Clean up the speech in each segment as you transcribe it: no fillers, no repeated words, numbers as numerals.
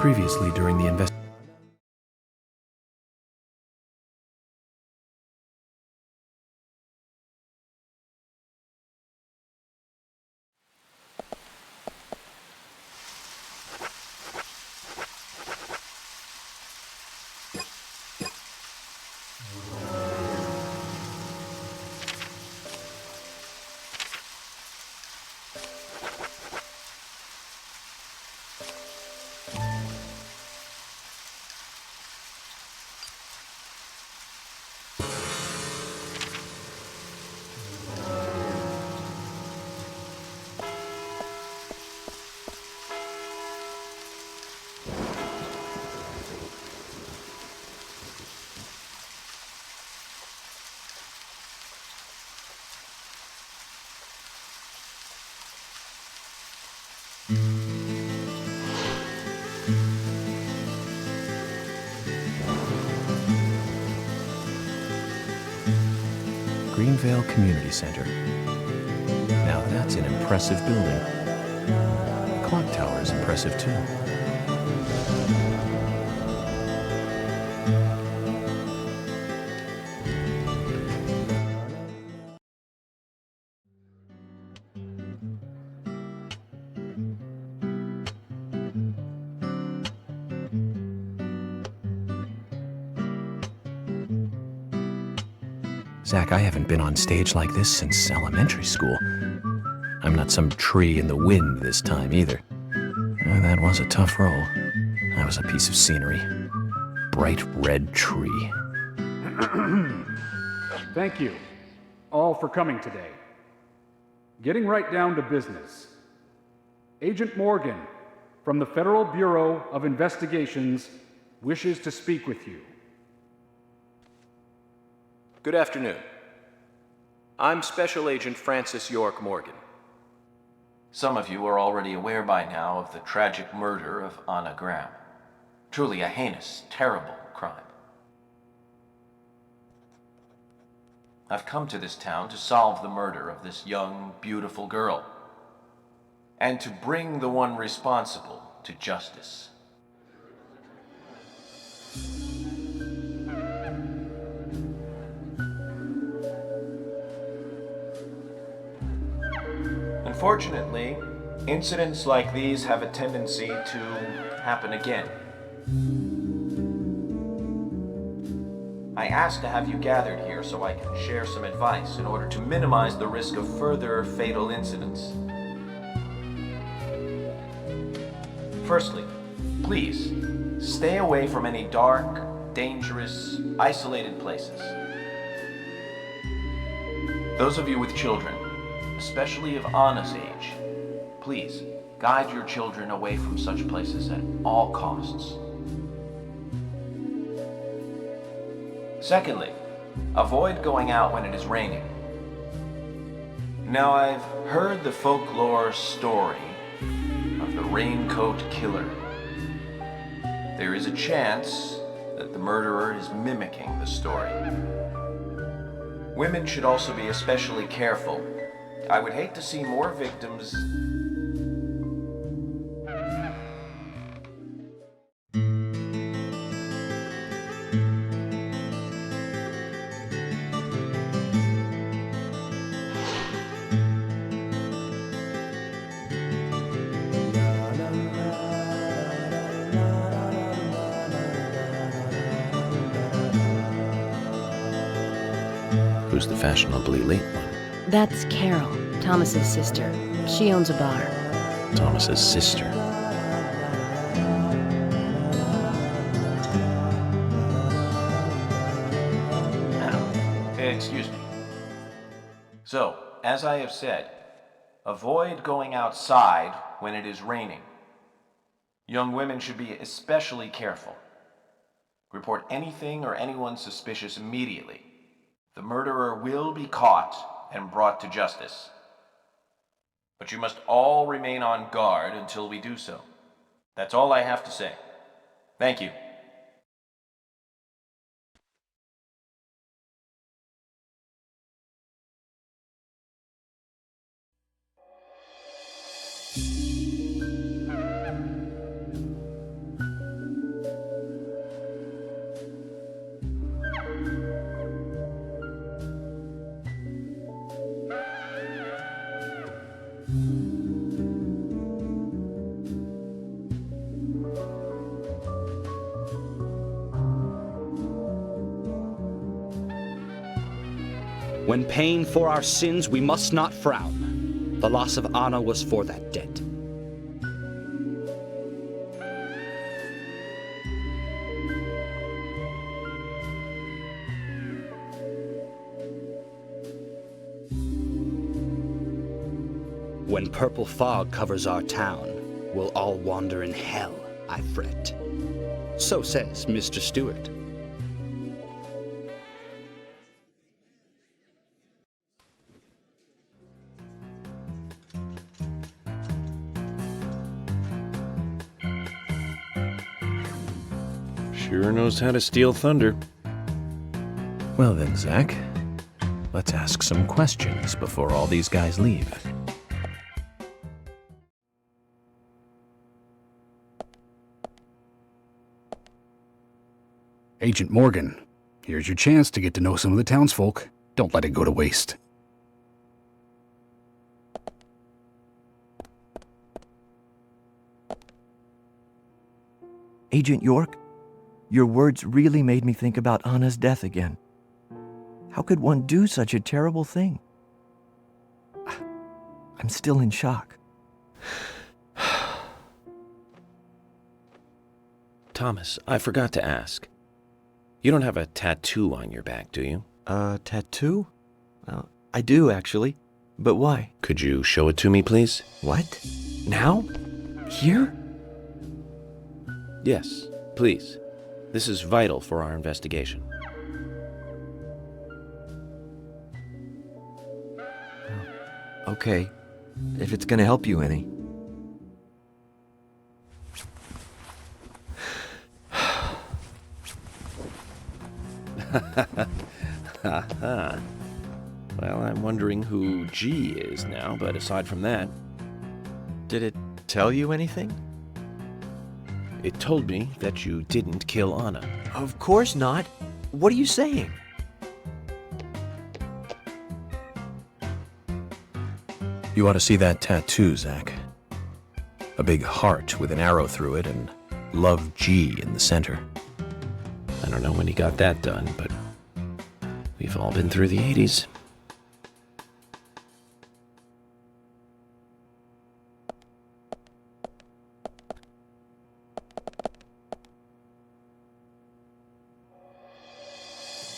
Previously during the investigation. Greenvale Community Center. Now that's an impressive building. The clock tower is impressive too. Zach, I haven't been on stage like this since elementary school. I'm not some tree in the wind this time either. That was a tough role. I was a piece of scenery. Bright red tree. Thank you, all for coming today. Getting right down to business. Agent Morgan, from the Federal Bureau of Investigations, wishes to speak with you. Good afternoon. I'm Special Agent Francis York Morgan. Some of you are already aware by now of the tragic murder of Anna Graham. Truly a heinous, terrible crime. I've come to this town to solve the murder of this young, beautiful girl, and to bring the one responsible to justice. Unfortunately, incidents like these have a tendency to happen again. I asked to have you gathered here so I can share some advice in order to minimize the risk of further fatal incidents. Firstly, please, stay away from any dark, dangerous, isolated places. Those of you with children, especially of Anna's age, please guide your children away from such places at all costs. Secondly, avoid going out when it is raining. Now, I've heard the folklore story of the raincoat killer. There is a chance that the murderer is mimicking the story. Women should also be especially careful. I would hate to see more victims. Who's the fashionably late one? That's Carol, Thomas's sister. She owns a bar. Thomas's sister. Excuse me. So, as I have said, avoid going outside when it is raining. Young women should be especially careful. Report anything or anyone suspicious immediately. The murderer will be caught and brought to justice. But you must all remain on guard until we do so. That's all I have to say. Thank you. When paying for our sins, we must not frown. The loss of Anna was for that debt. When purple fog covers our town, we'll all wander in hell, I fret. So says Mr. Stewart. Sure knows how to steal thunder. Well then, Zach, let's ask some questions before all these guys leave. Agent Morgan, here's your chance to get to know some of the townsfolk. Don't let it go to waste. Agent York, your words really made me think about Anna's death again. How could one do such a terrible thing? I'm still in shock. Thomas, I forgot to ask. You don't have a tattoo on your back, do you? Tattoo? I do, actually. But why? Could you show it to me, please? What? Now? Here? Yes, please. This is vital for our investigation. Okay, if it's gonna help you any. Well, I'm wondering who G is now, but aside from that, Did it tell you anything? it told me that you didn't kill Anna. Of course not. What are you saying? You ought to see that tattoo, Zach. A big heart with an arrow through it and Love G in the center. I don't know when he got that done, but we've all been through the 80s.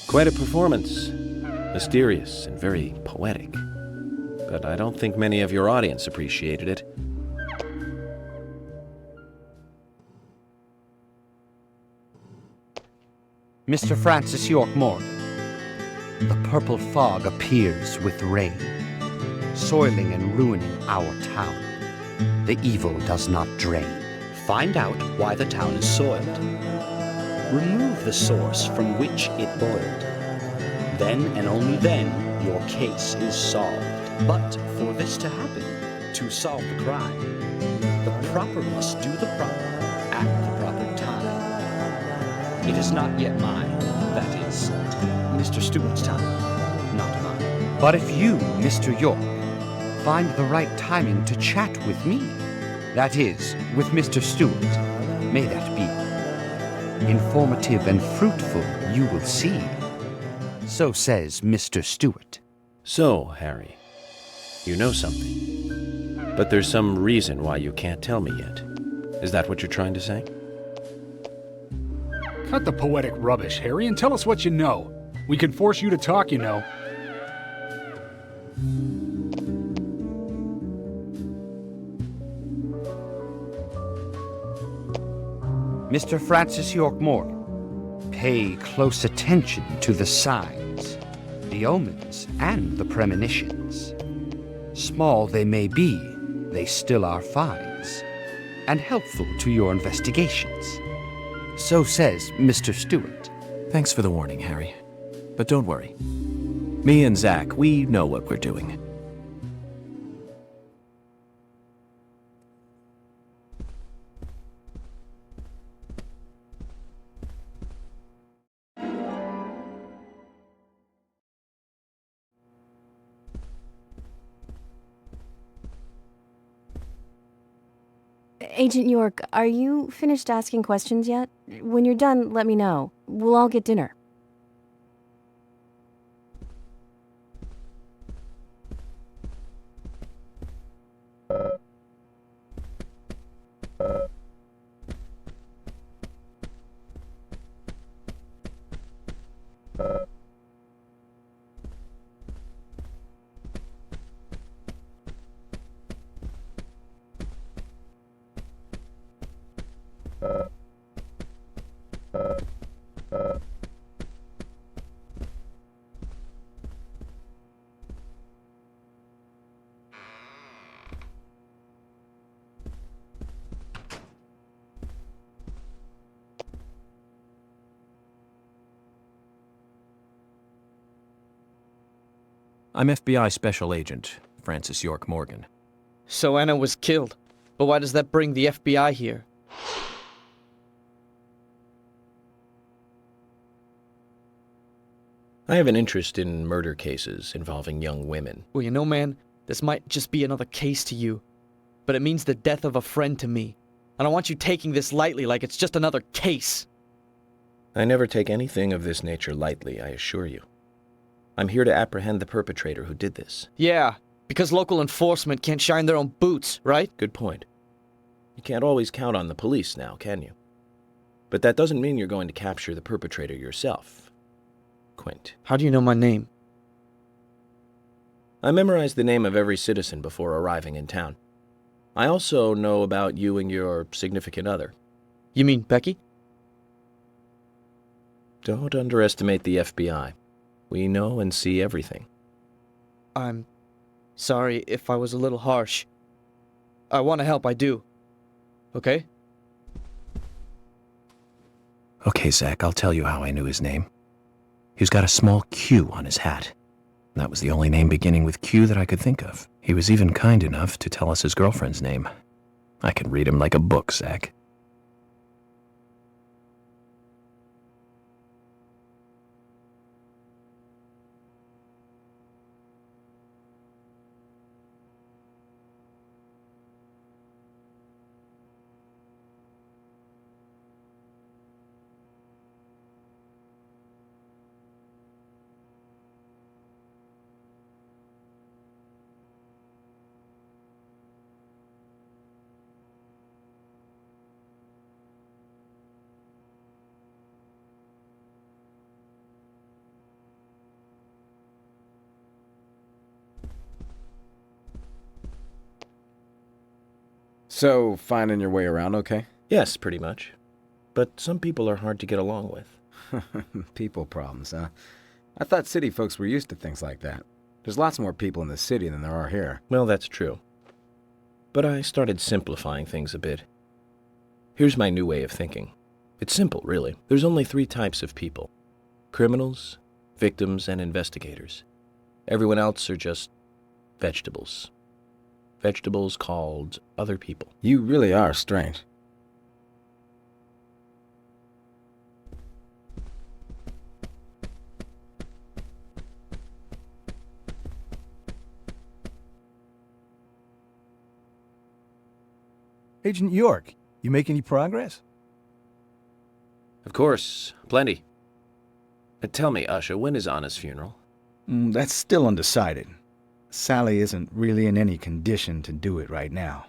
Quite a performance. Mysterious and very poetic. But I don't think many of your audience appreciated it. Mr. Francis York Morgan. The purple fog appears with rain, soiling and ruining our town. The evil does not drain. Find out why the town is soiled. Remove the source from which it boiled. Then and only then your case is solved. But for this to happen, to solve the crime, the proper must do the proper at the proper time. It is not yet mine, that is, Mr. Stewart's time, not mine. But if you, Mr. York, find the right timing to chat with me, that is, with Mr. Stewart, may that be. Informative and fruitful, you will see. So says Mr. Stewart. So, Harry, you know something. But there's some reason why you can't tell me yet. Is that what you're trying to say? Cut the poetic rubbish, Harry, and tell us what you know. We can force you to talk, you know. Mr. Francis York Morgan, pay close attention to the signs, the omens, and the premonitions. Small they may be, they still are finds, and helpful to your investigations. So says Mr. Stewart. Thanks for the warning, Harry. But don't worry. Me and Zach, we know what we're doing. Agent York, are you finished asking questions yet? When you're done, let me know. We'll all get dinner. I'm FBI Special Agent Francis York Morgan. So Anna was killed. But why does that bring the FBI here? I have an interest in murder cases involving young women. Well, you know, man, this might just be another case to you. But it means the death of a friend to me. I don't want you taking this lightly like it's just another case. I never take anything of this nature lightly, I assure you. I'm here to apprehend the perpetrator who did this. Yeah, because local enforcement can't shine their own boots, right? Good point. You can't always count on the police now, can you? But that doesn't mean you're going to capture the perpetrator yourself. Quint. How do you know my name? I memorized the name of every citizen before arriving in town. I also know about you and your significant other. You mean Becky? Don't underestimate the FBI. We know and see everything. I'm sorry if I was a little harsh. I want to help, I do. Okay? Okay, Zach, I'll tell you how I knew his name. He's got a small Q on his hat. That was the only name beginning with Q that I could think of. He was even kind enough to tell us his girlfriend's name. I can read him like a book, Zach. So, finding your way around okay? Yes, pretty much. But some people are hard to get along with. People problems, huh? I thought city folks were used to things like that. There's lots more people in the city than there are here. Well, that's true. But I started simplifying things a bit. Here's my new way of thinking. It's simple, really. There's only 3 types of people. Criminals, victims, and investigators. Everyone else are just vegetables. Vegetables called other people. You really are strange. Agent York, you make any progress? Of course, plenty. Tell me, Usha, when is Anna's funeral? That's still undecided. Sally isn't really in any condition to do it right now.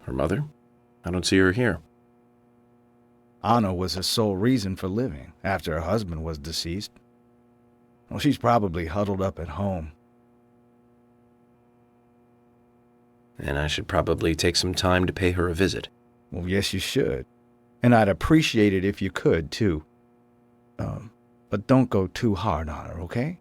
Her mother? I don't see her here. Anna was her sole reason for living after her husband was deceased. Well, she's probably huddled up at home. And I should probably take some time to pay her a visit. Well, yes, you should. And I'd appreciate it if you could, too. But don't go too hard on her, okay?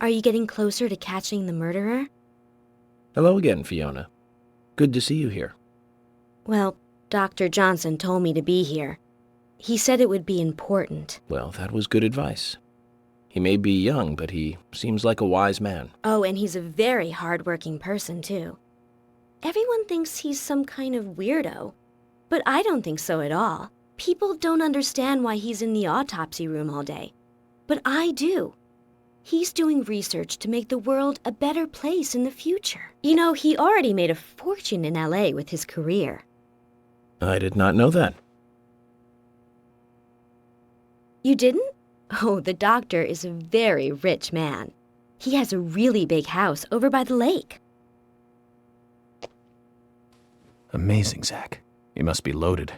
Are you getting closer to catching the murderer? Hello again, Fiona. Good to see you here. Well, Dr. Johnson told me to be here. He said it would be important. Well, that was good advice. He may be young, but he seems like a wise man. Oh, and he's a very hard-working person, too. Everyone thinks he's some kind of weirdo, but I don't think so at all. People don't understand why he's in the autopsy room all day. But I do. He's doing research to make the world a better place in the future. You know, he already made a fortune in LA with his career. I did not know that. You didn't? Oh, the doctor is a very rich man. He has a really big house over by the lake. Amazing, Zach. You must be loaded.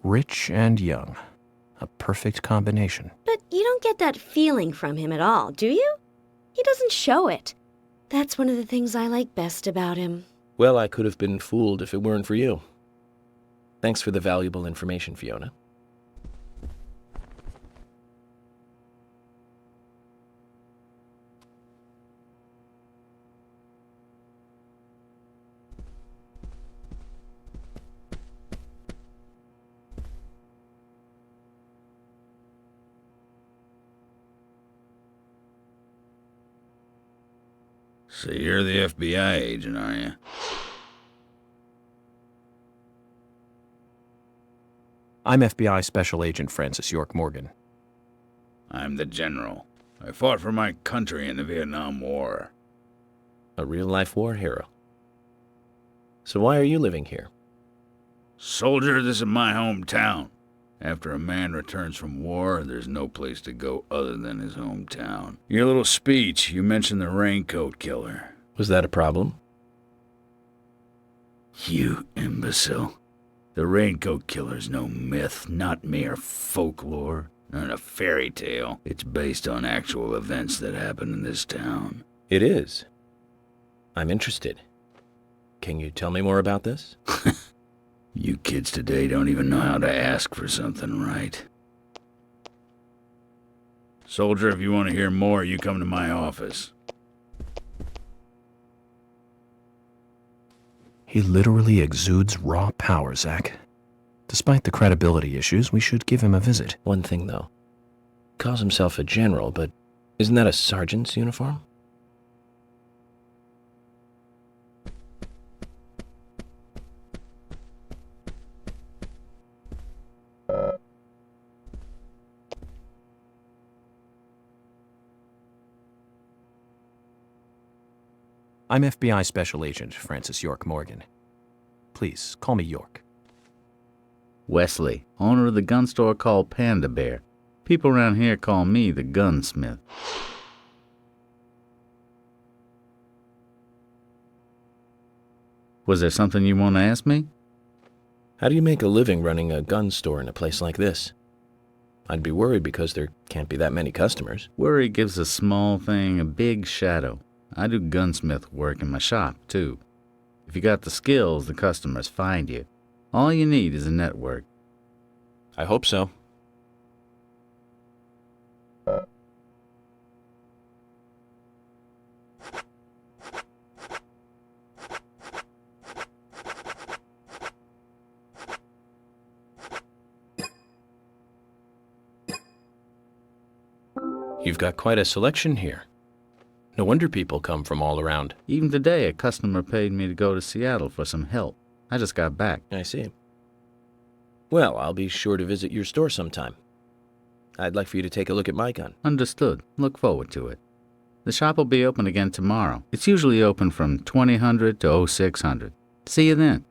Rich and young. A perfect combination. But you don't get that feeling from him at all, do you? He doesn't show it. That's one of the things I like best about him. Well, I could have been fooled if it weren't for you. Thanks for the valuable information, Fiona. So you're the FBI agent, are you? I'm FBI Special Agent Francis York Morgan. I'm the general. I fought for my country in the Vietnam War. A real-life war hero. So why are you living here? Soldier, this is my hometown. After a man returns from war, there's no place to go other than his hometown. Your little speech, you mentioned the raincoat killer. Was that a problem? You imbecile. The raincoat killer's no myth, not mere folklore, not a fairy tale. It's based on actual events that happened in this town. It is. I'm interested. Can you tell me more about this? You kids today don't even know how to ask for something right. Soldier, if you want to hear more, you come to my office. He literally exudes raw power, Zach. Despite the credibility issues, we should give him a visit. One thing, though. Calls himself a general, but isn't that a sergeant's uniform? I'm FBI Special Agent Francis York Morgan. Please, call me York. Wesley, owner of the gun store called Panda Bear. People around here call me the gunsmith. Was there something you want to ask me? How do you make a living running a gun store in a place like this? I'd be worried because there can't be that many customers. Worry gives a small thing a big shadow. I do gunsmith work in my shop, too. If you got the skills, the customers find you. All you need is a network. I hope so. You've got quite a selection here. No wonder people come from all around. Even today, a customer paid me to go to Seattle for some help. I just got back. I see. Well, I'll be sure to visit your store sometime. I'd like for you to take a look at my gun. Understood. Look forward to it. The shop will be open again tomorrow. It's usually open from 2000 to 0600. See you then.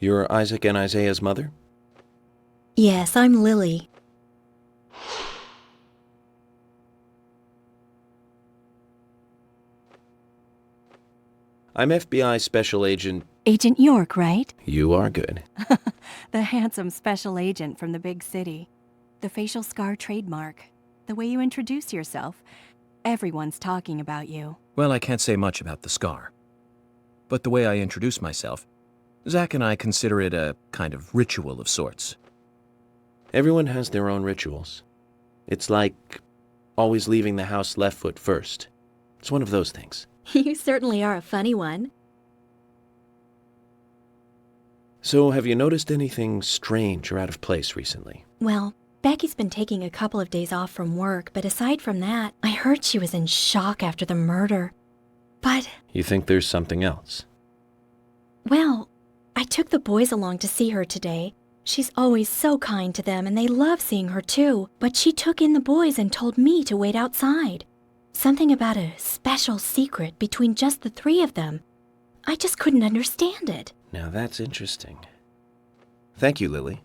You're Isaac and Isaiah's mother? Yes, I'm Lily. I'm FBI Special Agent... Agent York, right? You are good. The handsome special agent from the big city. The facial scar trademark. The way you introduce yourself. Everyone's talking about you. Well, I can't say much about the scar. But the way I introduce myself, Zach and I consider it a kind of ritual of sorts. Everyone has their own rituals. It's like always leaving the house left foot first. It's one of those things. You certainly are a funny one. So, have you noticed anything strange or out of place recently? Well, Becky's been taking a couple of days off from work, but aside from that, I heard she was in shock after the murder. But, You think there's something else? well, I took the boys along to see her today. She's always so kind to them, and they love seeing her too. But she took in the boys and told me to wait outside. Something about a special secret between just the three of them. I just couldn't understand it. Now that's interesting. Thank you, Lily.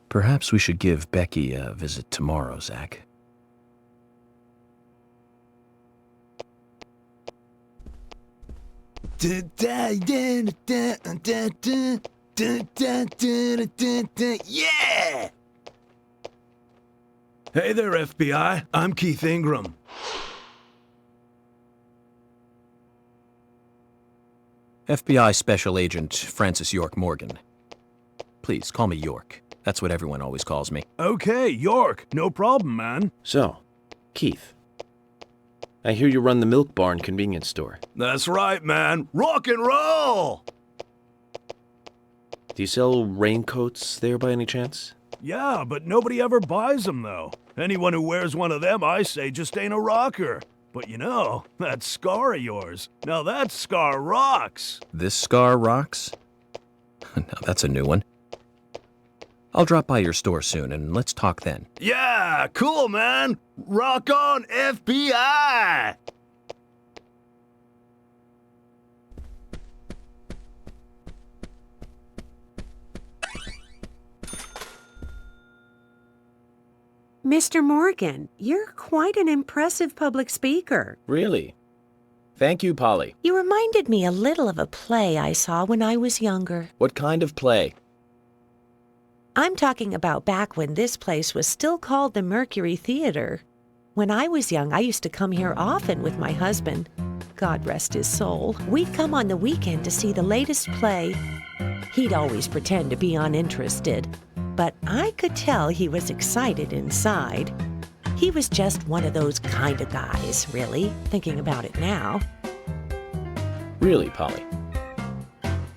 Perhaps we should give Becky a visit tomorrow, Zach. Yeah! Hey there, FBI. I'm Keith Ingram. FBI Special Agent Francis York Morgan. Please, call me York. That's what everyone always calls me. Okay, York. No problem, man. So, Keith, I hear you run the Milk Barn convenience store. That's right, man. Rock and roll! Do you sell raincoats there by any chance? Yeah, but nobody ever buys them, though. Anyone who wears one of them, I say, just ain't a rocker. But you know, that scar of yours, now that scar rocks. This scar rocks? Now that's a new one. I'll drop by your store soon and let's talk then. Yeah, cool, man. Rock on, FBI! Mr. Morgan, you're quite an impressive public speaker. Really? Thank you, Polly. You reminded me a little of a play I saw when I was younger. What kind of play? I'm talking about back when this place was still called the Mercury Theater. When I was young, I used to come here often with my husband. God rest his soul. We'd come on the weekend to see the latest play. He'd always pretend to be uninterested, but I could tell he was excited inside. He was just one of those kind of guys, really, thinking about it now. Really, Polly?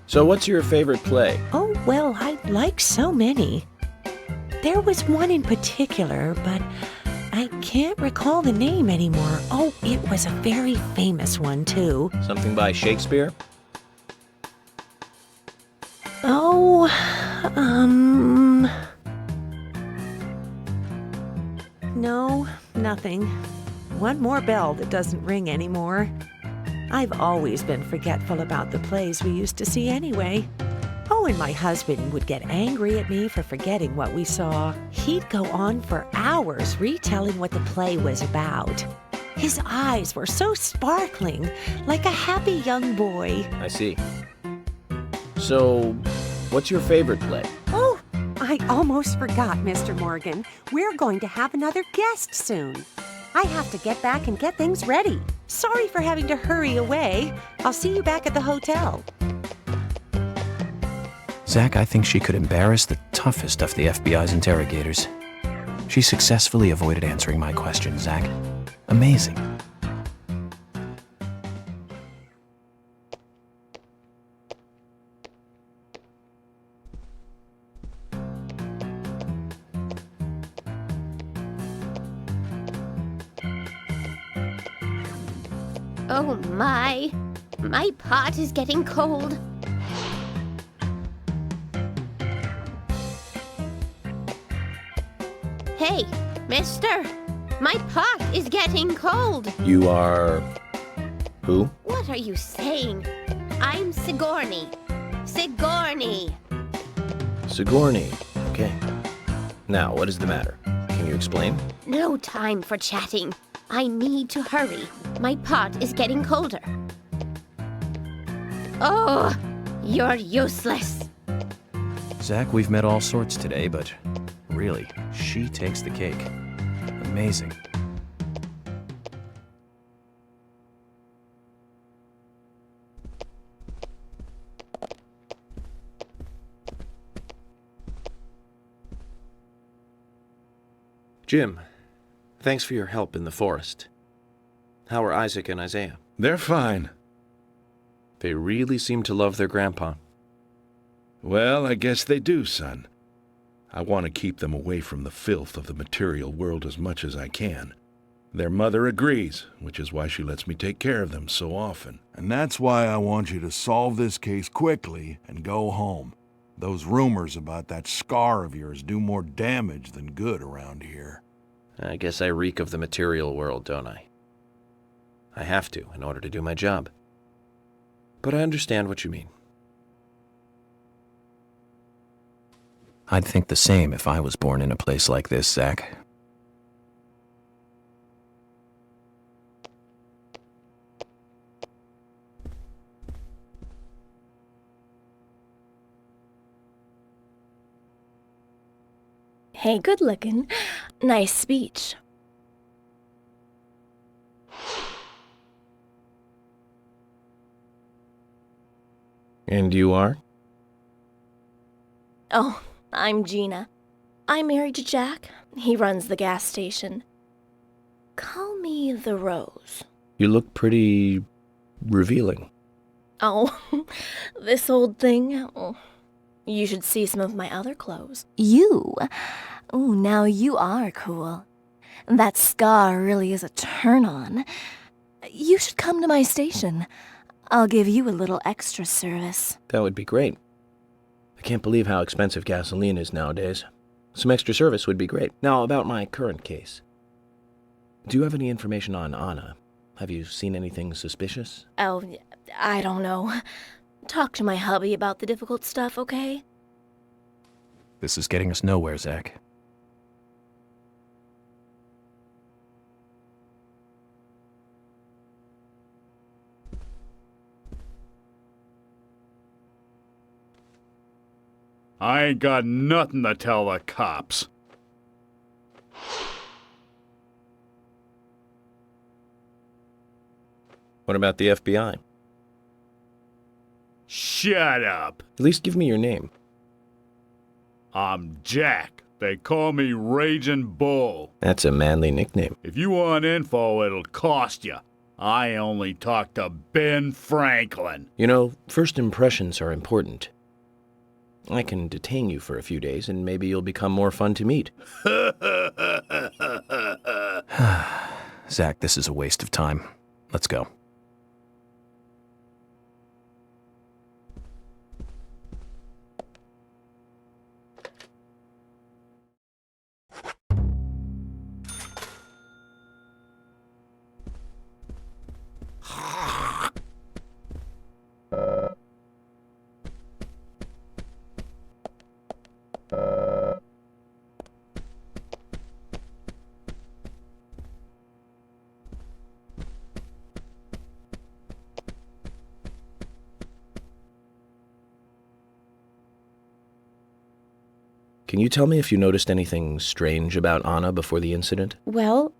So what's your favorite play? Oh, well, I like so many. There was one in particular, but I can't recall the name anymore. Oh, it was a very famous one, too. Something by Shakespeare? Oh, no, nothing. One more bell that doesn't ring anymore. I've always been forgetful about the plays we used to see anyway. Oh, and my husband would get angry at me for forgetting what we saw. He'd go on for hours retelling what the play was about. His eyes were so sparkling, like a happy young boy. I see. So, what's your favorite play? Oh, I almost forgot, Mr. Morgan. We're going to have another guest soon. I have to get back and get things ready. Sorry for having to hurry away. I'll see you back at the hotel. Zach, I think she could embarrass the toughest of the FBI's interrogators. She successfully avoided answering my question, Zach. Amazing. Oh my pot is getting cold. Hey, mister, my pot is getting cold. You are... who? What are you saying? I'm Sigourney. Sigourney. Sigourney. Okay. Now, what is the matter? Can you explain? No time for chatting. I need to hurry. My pot is getting colder. Oh, you're useless. Zach, we've met all sorts today, but really, she takes the cake. Amazing. Jim, thanks for your help in the forest. How are Isaac and Isaiah? They're fine. They really seem to love their grandpa. Well, I guess they do, son. I want to keep them away from the filth of the material world as much as I can. Their mother agrees, which is why she lets me take care of them so often. And that's why I want you to solve this case quickly and go home. Those rumors about that scar of yours do more damage than good around here. I guess I reek of the material world, don't I? I have to, in order to do my job. But I understand what you mean. I'd think the same if I was born in a place like this, Zach. Hey, good looking. Nice speech. And you are? Oh, I'm Gina. I'm married to Jack. He runs the gas station. Call me the Rose. You look pretty revealing. Oh, this old thing. Oh, you should see some of my other clothes. You? Oh, now you are cool. That scar really is a turn-on. You should come to my station. I'll give you a little extra service. That would be great. I can't believe how expensive gasoline is nowadays. Some extra service would be great. Now, about my current case. Do you have any information on Anna? Have you seen anything suspicious? Oh, I don't know. Talk to my hubby about the difficult stuff, okay? This is getting us nowhere, Zach. I ain't got nothing to tell the cops. What about the FBI? Shut up. At least give me your name. I'm Jack. They call me Raging Bull. That's a manly nickname. If you want info, it'll cost you. I only talk to Ben Franklin. You know, first impressions are important. I can detain you for a few days, and maybe you'll become more fun to meet. Zach, this is a waste of time. Let's go. Can you tell me if you noticed anything strange about Anna before the incident? Well,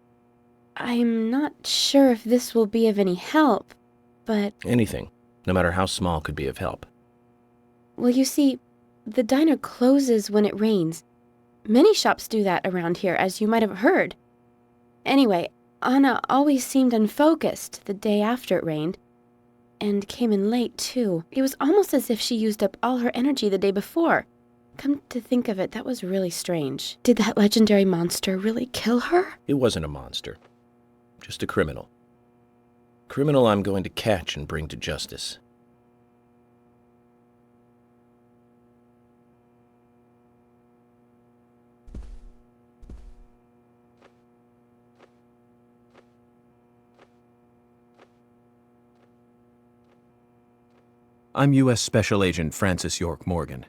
I'm not sure if this will be of any help, but... Anything, no matter how small, could be of help. Well, you see, the diner closes when it rains. Many shops do that around here, as you might have heard. Anyway, Anna always seemed unfocused the day after it rained, and came in late, too. It was almost as if she used up all her energy the day before. Come to think of it, that was really strange. Did that legendary monster really kill her? It wasn't a monster. Just a criminal. Criminal I'm going to catch and bring to justice. I'm U.S. Special Agent Francis York Morgan.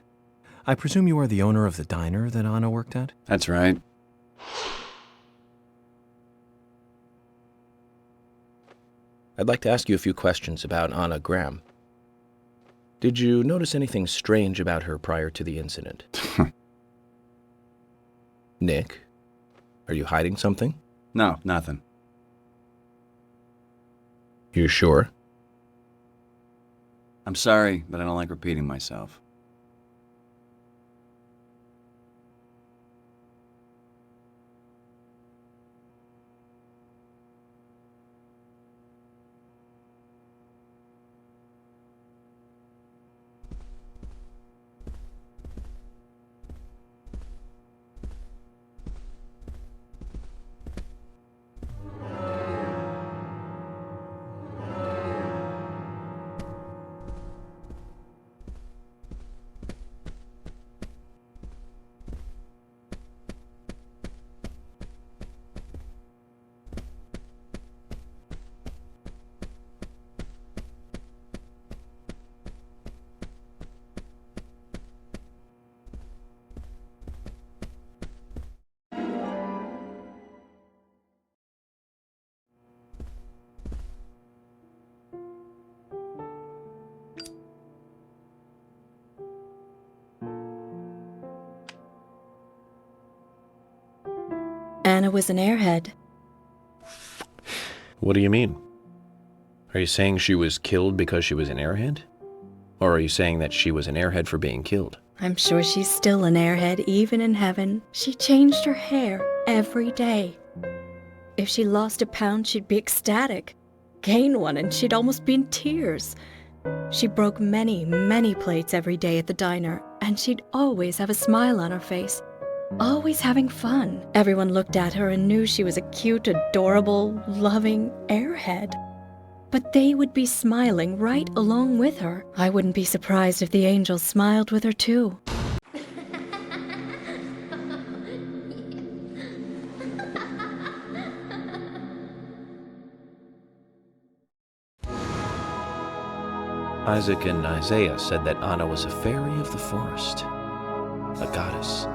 I presume you are the owner of the diner that Anna worked at? That's right. I'd like to ask you a few questions about Anna Graham. Did you notice anything strange about her prior to the incident? Nick, are you hiding something? No, nothing. You're sure? I'm sorry, but I don't like repeating myself. Anna was an airhead. What do you mean? Are you saying she was killed because she was an airhead? Or are you saying that she was an airhead for being killed? I'm sure she's still an airhead even in heaven. She changed her hair every day. If she lost a pound, she'd be ecstatic. Gain one, and she'd almost be in tears. She broke many, many plates every day at the diner, and she'd always have a smile on her face. Always having fun. Everyone looked at her and knew she was a cute, adorable, loving airhead. But they would be smiling right along with her. I wouldn't be surprised if the angels smiled with her too. Isaac and Isaiah said that Anna was a fairy of the forest, a goddess.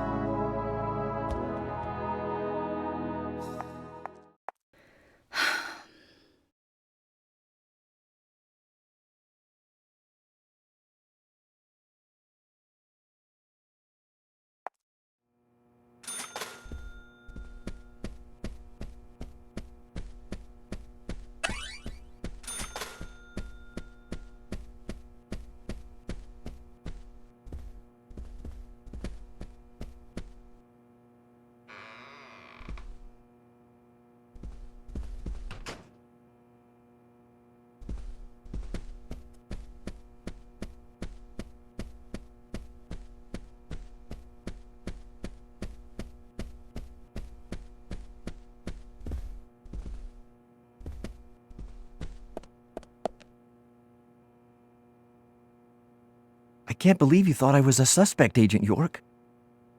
I can't believe you thought I was a suspect, Agent York.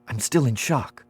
I'm still in shock.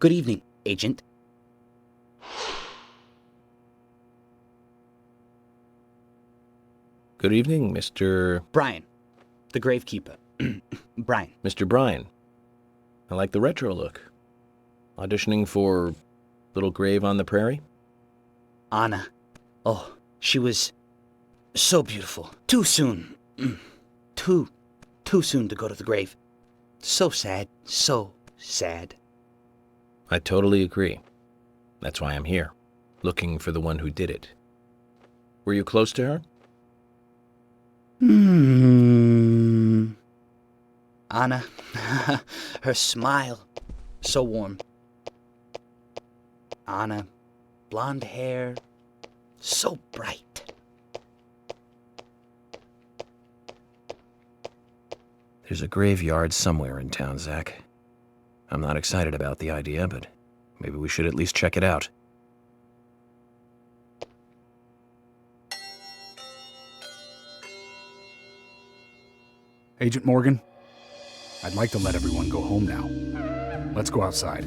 Good evening, Agent. Good evening, Mr. Brian, the gravekeeper. Brian. Mr. Brian. I like the retro look. Auditioning for Little Grave on the Prairie? Anna. Oh, she was so beautiful. Too soon. Too soon to go to the grave. So sad. So sad. I totally agree. That's why I'm here, looking for the one who did it. Were you close to her? Anna, her smile, so warm. Anna, blonde hair, so bright. There's a graveyard somewhere in town, Zach. I'm not excited about the idea, but maybe we should at least check it out. Agent Morgan, I'd like to let everyone go home now. Let's go outside.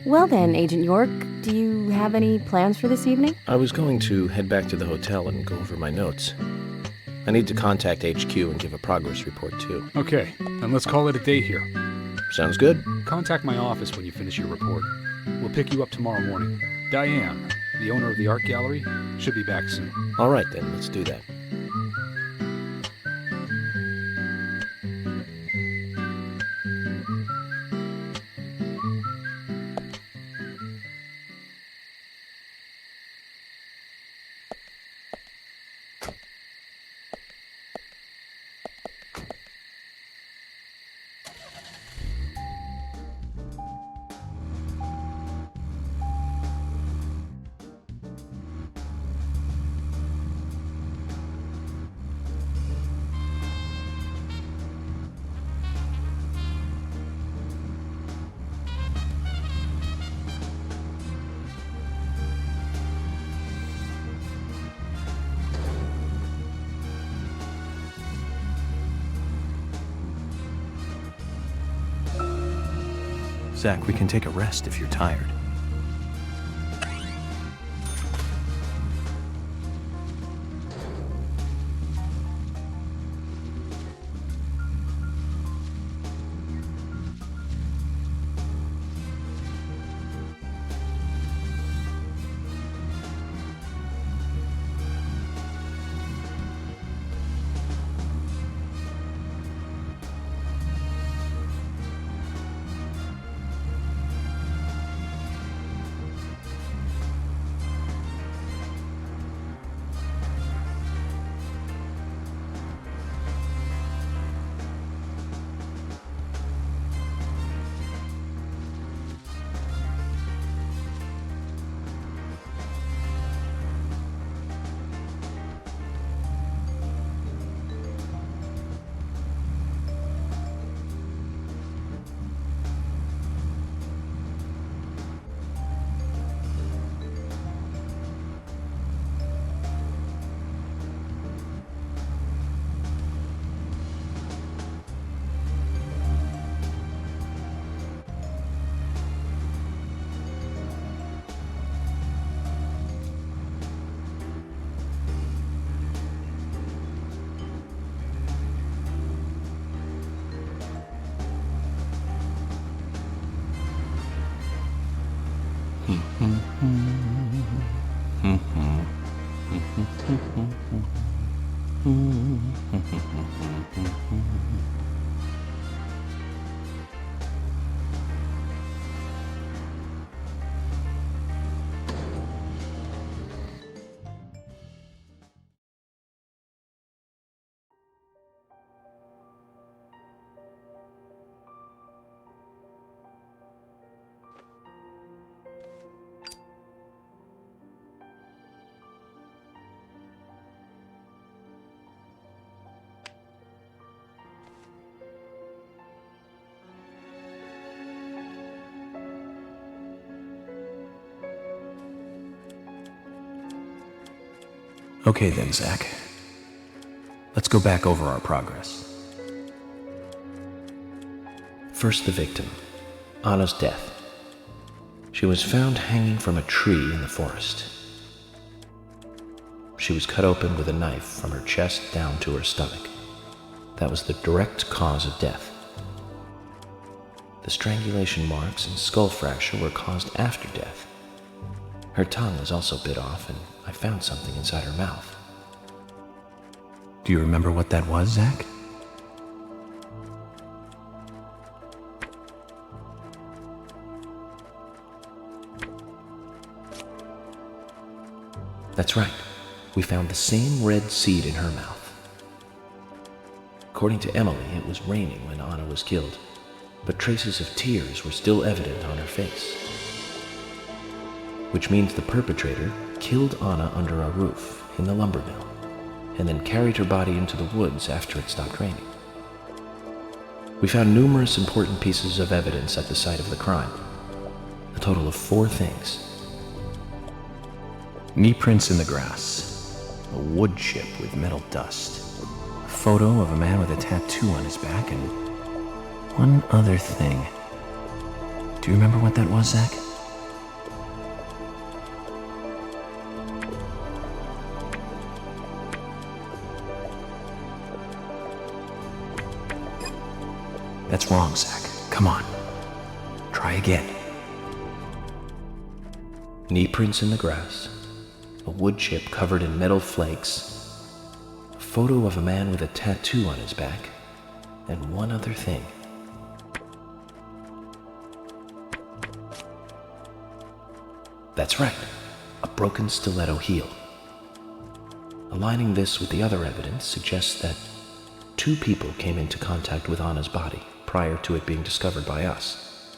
Well then, Agent York, do you have any plans for this evening? I was going to head back to the hotel and go over my notes. I need to contact HQ and give a progress report, too. Okay, then let's call it a day here. Sounds good. Contact my office when you finish your report. We'll pick you up tomorrow morning. Diane, the owner of the art gallery, should be back soon. All right, then. Let's do that. Zach, we can take a rest if you're tired. Okay then, Zach. Let's go back over our progress. First, the victim, Anna's death. She was found hanging from a tree in the forest. She was cut open with a knife from her chest down to her stomach. That was the direct cause of death. The strangulation marks and skull fracture were caused after death. Her tongue was also bit off, and I found something inside her mouth. Do you remember what that was, Zach? That's right. We found the same red seed in her mouth. According to Emily, it was raining when Anna was killed, but traces of tears were still evident on her face. Which means the perpetrator killed Anna under a roof in the lumber mill, and then carried her body into the woods after it stopped raining. We found numerous important pieces of evidence at the site of the crime, a total of 4 things. Knee prints in the grass, a wood chip with metal dust, a photo of a man with a tattoo on his back, and one other thing. Do you remember what that was, Zach? That's wrong, Zach. Come on. Try again. Knee prints in the grass, a wood chip covered in metal flakes, a photo of a man with a tattoo on his back, and one other thing. That's right, a broken stiletto heel. Aligning this with the other evidence suggests that 2 people came into contact with Anna's body prior to it being discovered by us.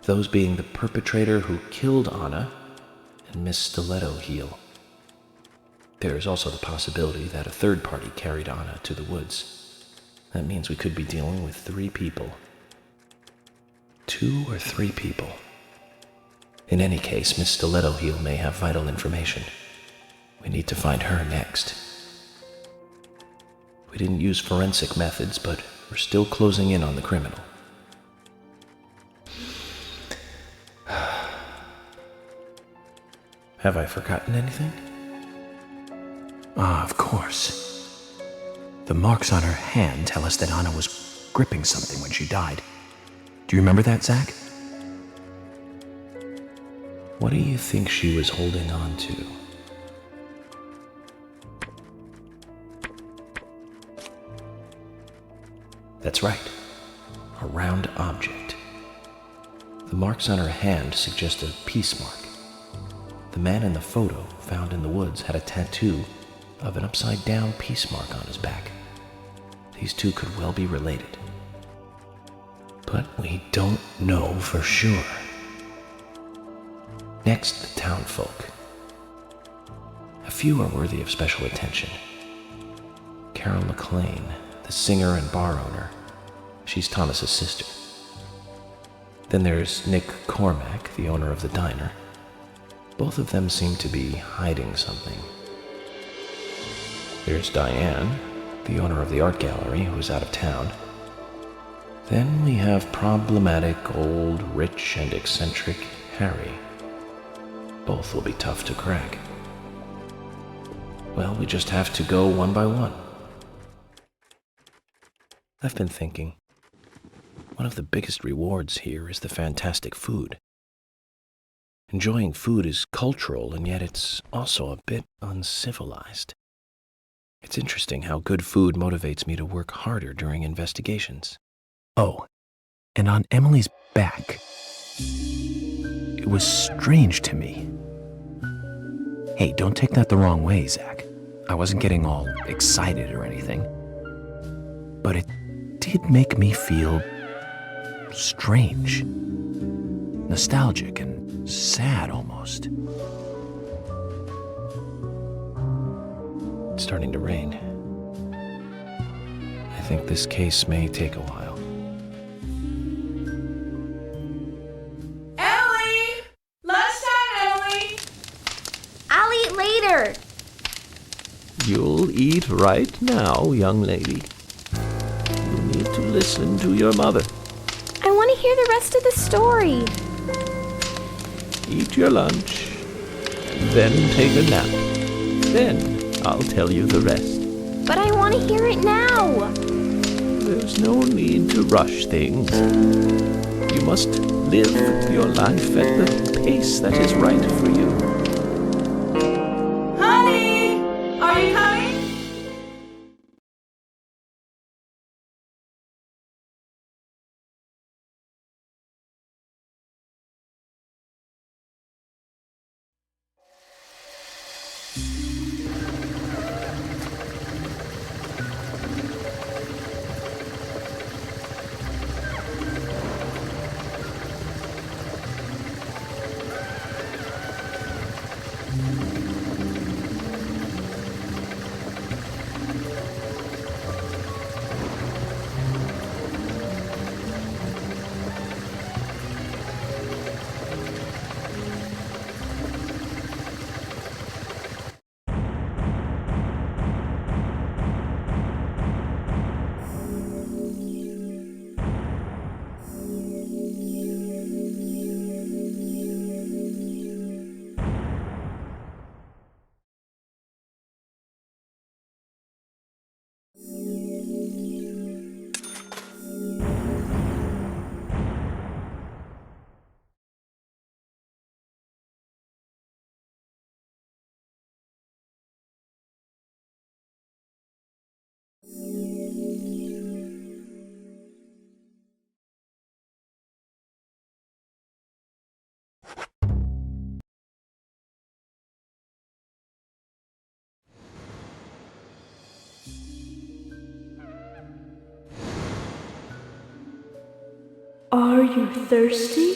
Those being the perpetrator who killed Anna and Miss Stiletto Heel. There is also the possibility that a third party carried Anna to the woods. That means we could be dealing with 3 people. 2 or 3 people. In any case, Miss Stiletto Heel may have vital information. We need to find her next. We didn't use forensic methods, but we're still closing in on the criminal. Have I forgotten anything? Ah, of course. The marks on her hand tell us that Anna was gripping something when she died. Do you remember that, Zach? What do you think she was holding on to? That's right, a round object. The marks on her hand suggest a peace mark. The man in the photo found in the woods had a tattoo of an upside-down peace mark on his back. These 2 could well be related. But we don't know for sure. Next, the townfolk. A few are worthy of special attention. Carol McLean, the singer and bar owner. She's Thomas's sister. Then there's Nick Cormack, the owner of the diner. Both of them seem to be hiding something. There's Diane, the owner of the art gallery, who's out of town. Then we have problematic, old, rich, and eccentric Harry. Both will be tough to crack. Well, we just have to go one by one. I've been thinking, one of the biggest rewards here is the fantastic food. Enjoying food is cultural, and yet it's also a bit uncivilized. It's interesting how good food motivates me to work harder during investigations. Oh, and on Emily's back, it was strange to me. Hey, don't take that the wrong way, Zach. I wasn't getting all excited or anything. But it did make me feel strange. Nostalgic and sad almost. It's starting to rain. I think this case may take a while. Ellie! Lunchtime, Ellie! I'll eat later. You'll eat right now, young lady. You need to listen to your mother. I want to hear the rest of the story. Eat your lunch, and then take a nap. Then I'll tell you the rest. But I want to hear it now. There's no need to rush things. You must live your life at the pace that is right for you. Honey! Are you coming? Are you thirsty?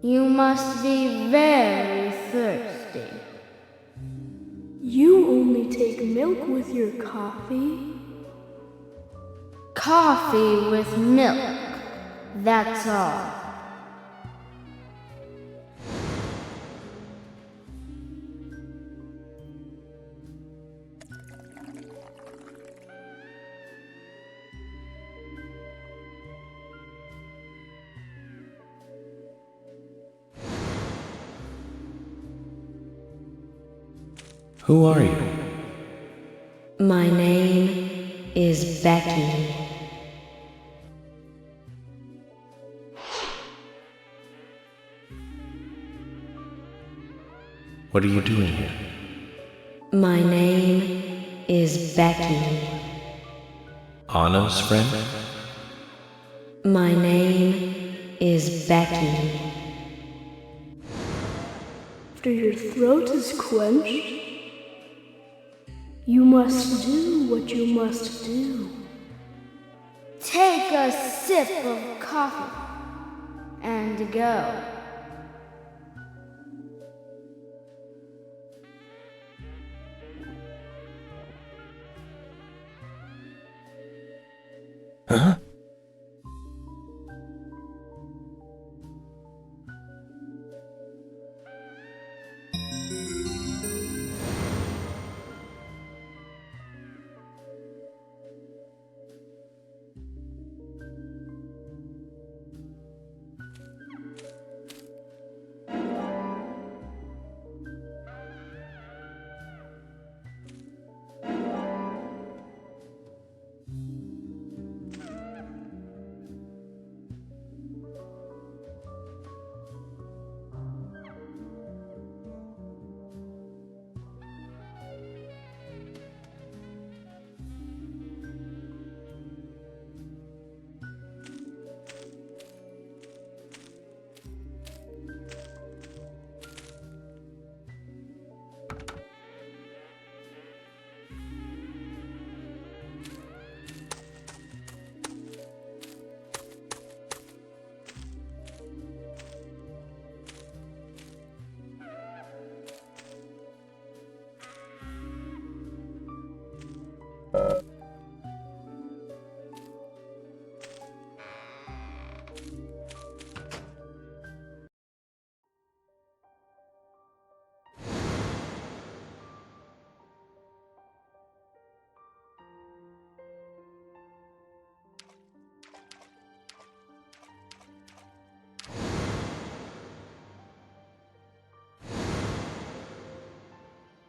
You must be very thirsty. You only take milk with your coffee? Coffee with milk, that's all. Who are you? My name is Becky. What are you doing here? My name is Becky. Anna's friend? My name is Becky. After your throat is quenched, you must do what you must do. Take a sip of coffee and go. Huh?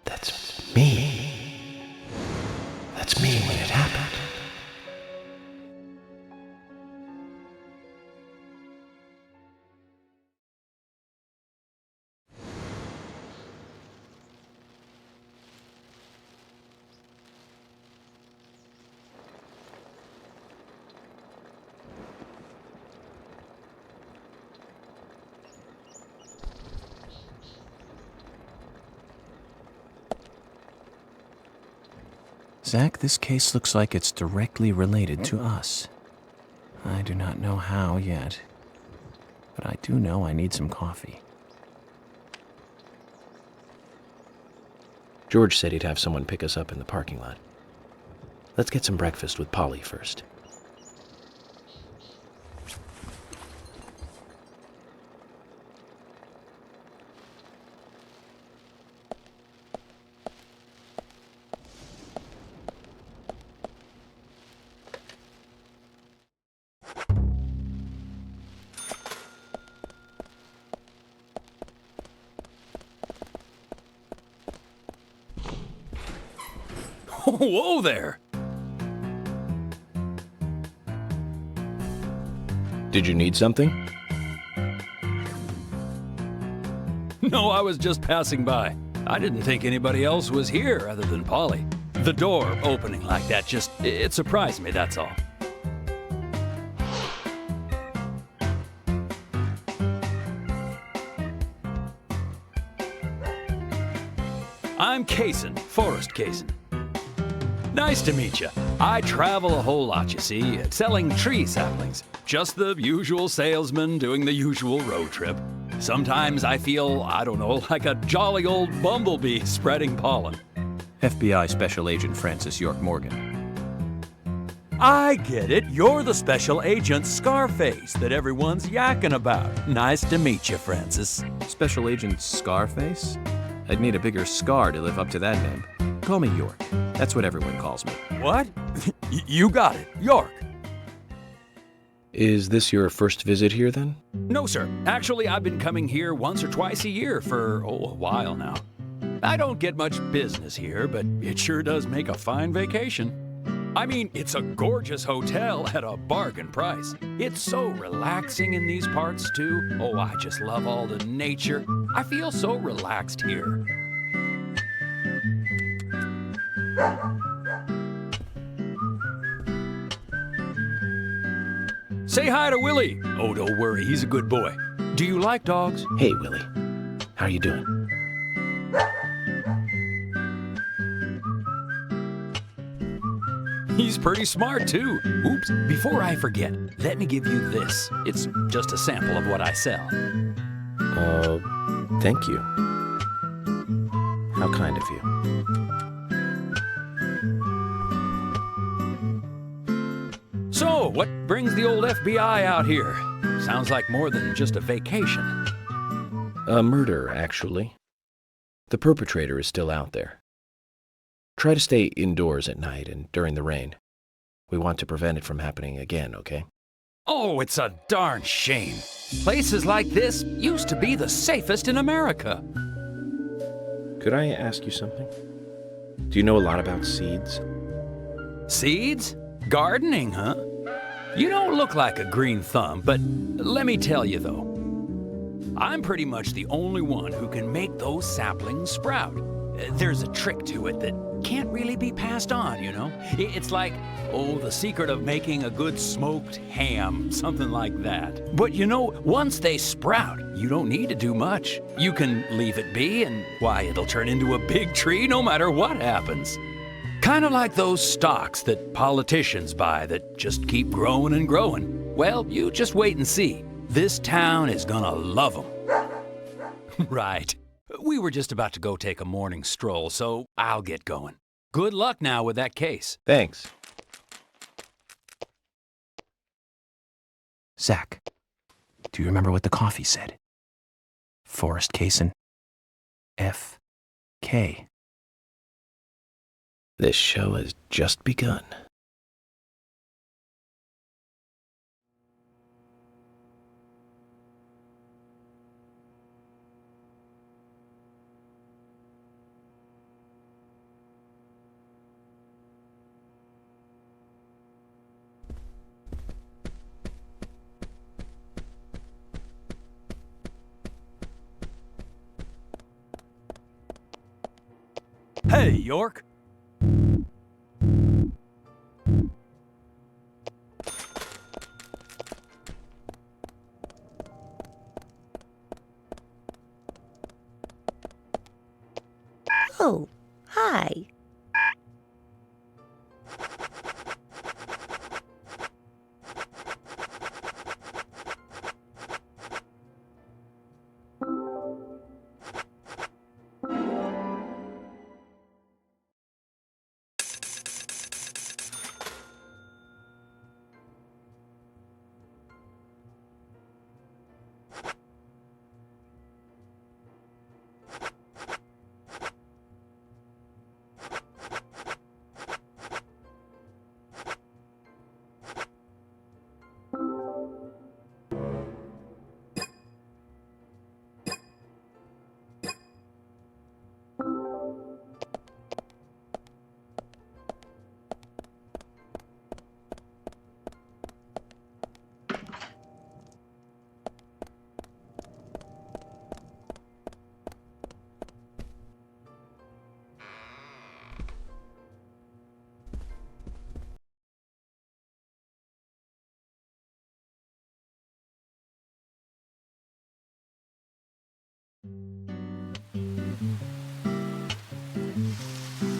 That's me. That's me when it happened. Zach, this case looks like it's directly related to us. I do not know how yet, but I do know I need some coffee. George said he'd have someone pick us up in the parking lot. Let's get some breakfast with Polly first. Whoa there! Did you need something? No, I was just passing by. I didn't think anybody else was here other than Polly. The door opening like that it surprised me, that's all. I'm Kaysen, Forrest Kaysen. Nice to meet you. I travel a whole lot, you see, selling tree saplings. Just the usual salesman doing the usual road trip. Sometimes I feel, I don't know, like a jolly old bumblebee spreading pollen. FBI Special Agent Francis York Morgan. I get it. You're the special agent Scarface that everyone's yakking about. Nice to meet you, Francis. Special Agent Scarface? I'd need a bigger scar to live up to that name. Call me York. That's what everyone calls me. What? You got it. York. Is this your first visit here, then? No, sir. Actually, I've been coming here once or twice a year for, a while now. I don't get much business here, but it sure does make a fine vacation. I mean, it's a gorgeous hotel at a bargain price. It's so relaxing in these parts, too. Oh, I just love all the nature. I feel so relaxed here. Say hi to Willie. Oh, don't worry, he's a good boy. Do you like dogs? Hey, Willie. How you doing? He's pretty smart, too. Oops, before I forget, let me give you this. It's just a sample of what I sell. Thank you. How kind of you. So, what brings the old FBI out here? Sounds like more than just a vacation. A murder, actually. The perpetrator is still out there. Try to stay indoors at night and during the rain. We want to prevent it from happening again, okay? Oh, it's a darn shame. Places like this used to be the safest in America. Could I ask you something? Do you know a lot about seeds? Seeds? Gardening, huh? You don't look like a green thumb, but let me tell you though, I'm pretty much the only one who can make those saplings sprout. There's a trick to it that can't really be passed on, you know? It's like, the secret of making a good smoked ham, something like that. But you know, once they sprout, you don't need to do much. You can leave it be and, why, it'll turn into a big tree no matter what happens. Kind of like those stocks that politicians buy that just keep growing and growing. Well, you just wait and see. This town is gonna love them. Right. We were just about to go take a morning stroll, so I'll get going. Good luck now with that case. Thanks. Zach, do you remember what the coffee said? Forrest Kaysen. F.K. This show has just begun. Hey, York. Oh, hi.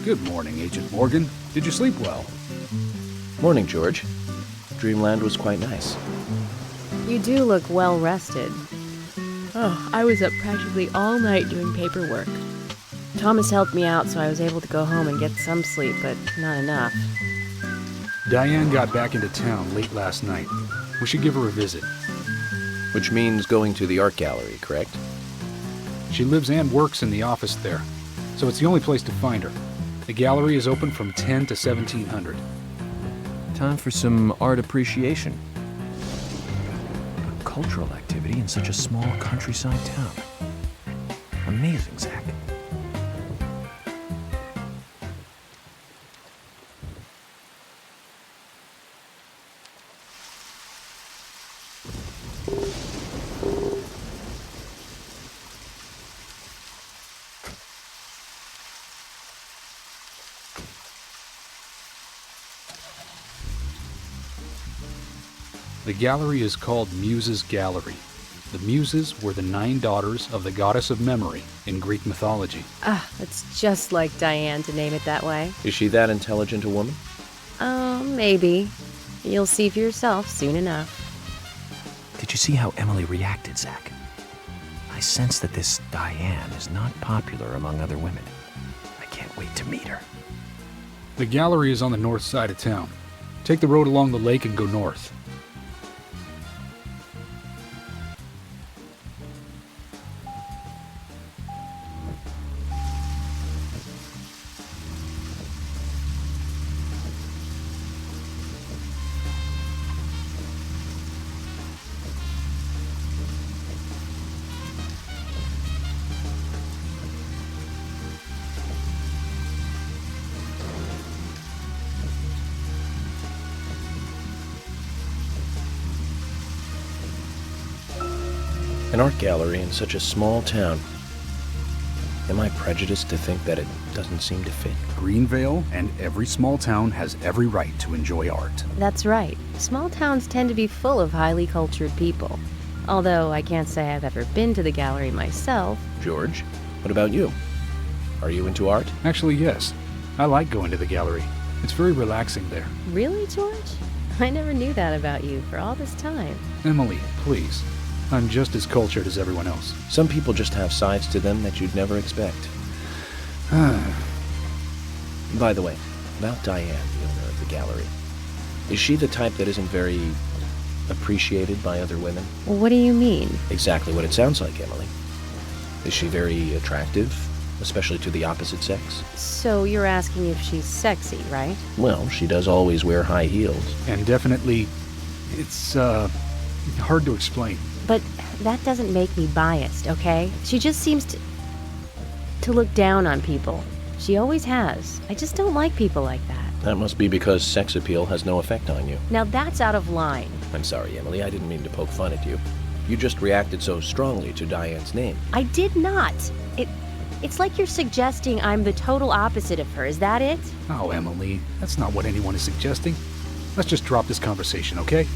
Good morning, Agent Morgan. Did you sleep well? Morning, George. Dreamland was quite nice. You do look well rested. Oh, I was up practically all night doing paperwork. Thomas helped me out, so I was able to go home and get some sleep, but not enough. Diane got back into town late last night. We should give her a visit. Which means going to the art gallery, correct? She lives and works in the office there, so it's the only place to find her. The gallery is open from 10 to 1700. Time for some art appreciation. A cultural activity in such a small countryside town. Amazing, Zach. The gallery is called Muses Gallery. The Muses were the 9 daughters of the goddess of memory in Greek mythology. Ah, it's just like Diane to name it that way. Is she that intelligent a woman? Maybe. You'll see for yourself soon enough. Did you see how Emily reacted, Zach? I sense that this Diane is not popular among other women. I can't wait to meet her. The gallery is on the north side of town. Take the road along the lake and go north. An art gallery in such a small town. Am I prejudiced to think that it doesn't seem to fit? Greenvale and every small town has every right to enjoy art. That's right. Small towns tend to be full of highly cultured people. Although I can't say I've ever been to the gallery myself. George, what about you? Are you into art? Actually, yes. I like going to the gallery. It's very relaxing there. Really, George? I never knew that about you for all this time. Emily, please. I'm just as cultured as everyone else. Some people just have sides to them that you'd never expect. By the way, about Diane, the owner of the gallery. Is she the type that isn't very appreciated by other women? Well, what do you mean? Exactly what it sounds like, Emily. Is she very attractive, especially to the opposite sex? So you're asking if she's sexy, right? Well, she does always wear high heels. And definitely, it's hard to explain. But that doesn't make me biased, okay? She just seems to look down on people. She always has. I just don't like people like that. That must be because sex appeal has no effect on you. Now that's out of line. I'm sorry, Emily. I didn't mean to poke fun at you. You just reacted so strongly to Diane's name. I did not. It's like you're suggesting I'm the total opposite of her. Is that it? Oh, Emily, that's not what anyone is suggesting. Let's just drop this conversation, okay?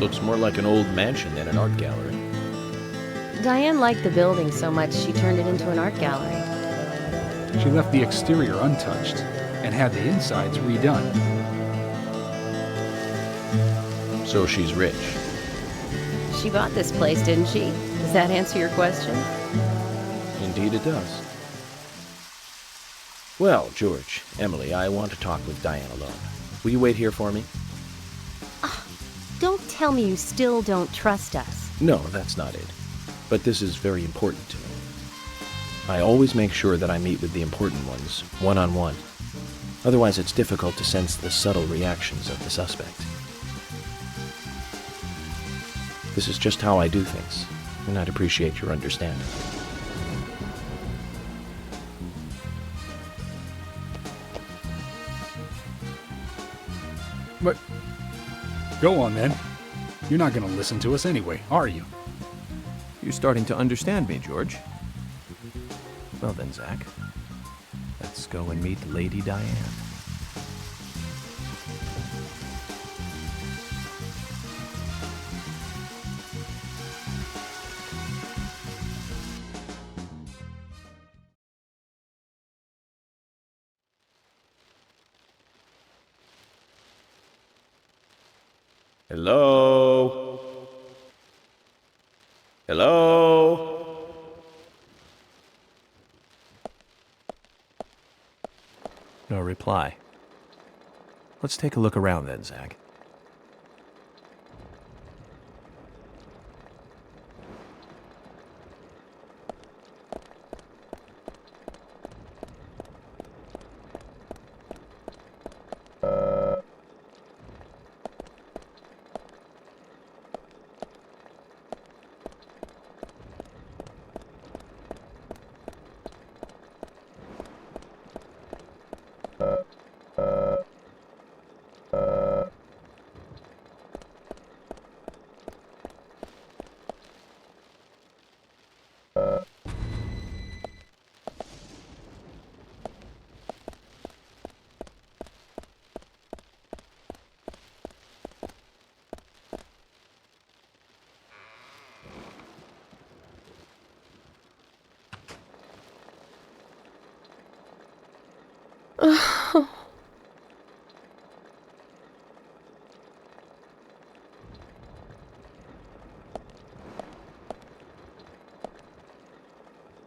Looks more like an old mansion than an art gallery. Diane liked the building so much she turned it into an art gallery. She left the exterior untouched and had the insides redone. So she's rich. She bought this place, didn't she? Does that answer your question? Indeed it does. Well, George, Emily, I want to talk with Diane alone. Will you wait here for me? Don't tell me you still don't trust us. No, that's not it. But this is very important to me. I always make sure that I meet with the important ones, one-on-one. Otherwise, it's difficult to sense the subtle reactions of the suspect. This is just how I do things, and I'd appreciate your understanding. But go on then. You're not going to listen to us anyway, are you? You're starting to understand me, George. Well then, Zach, let's go and meet Lady Diane. Hello? Hello? No reply. Let's take a look around then, Zach.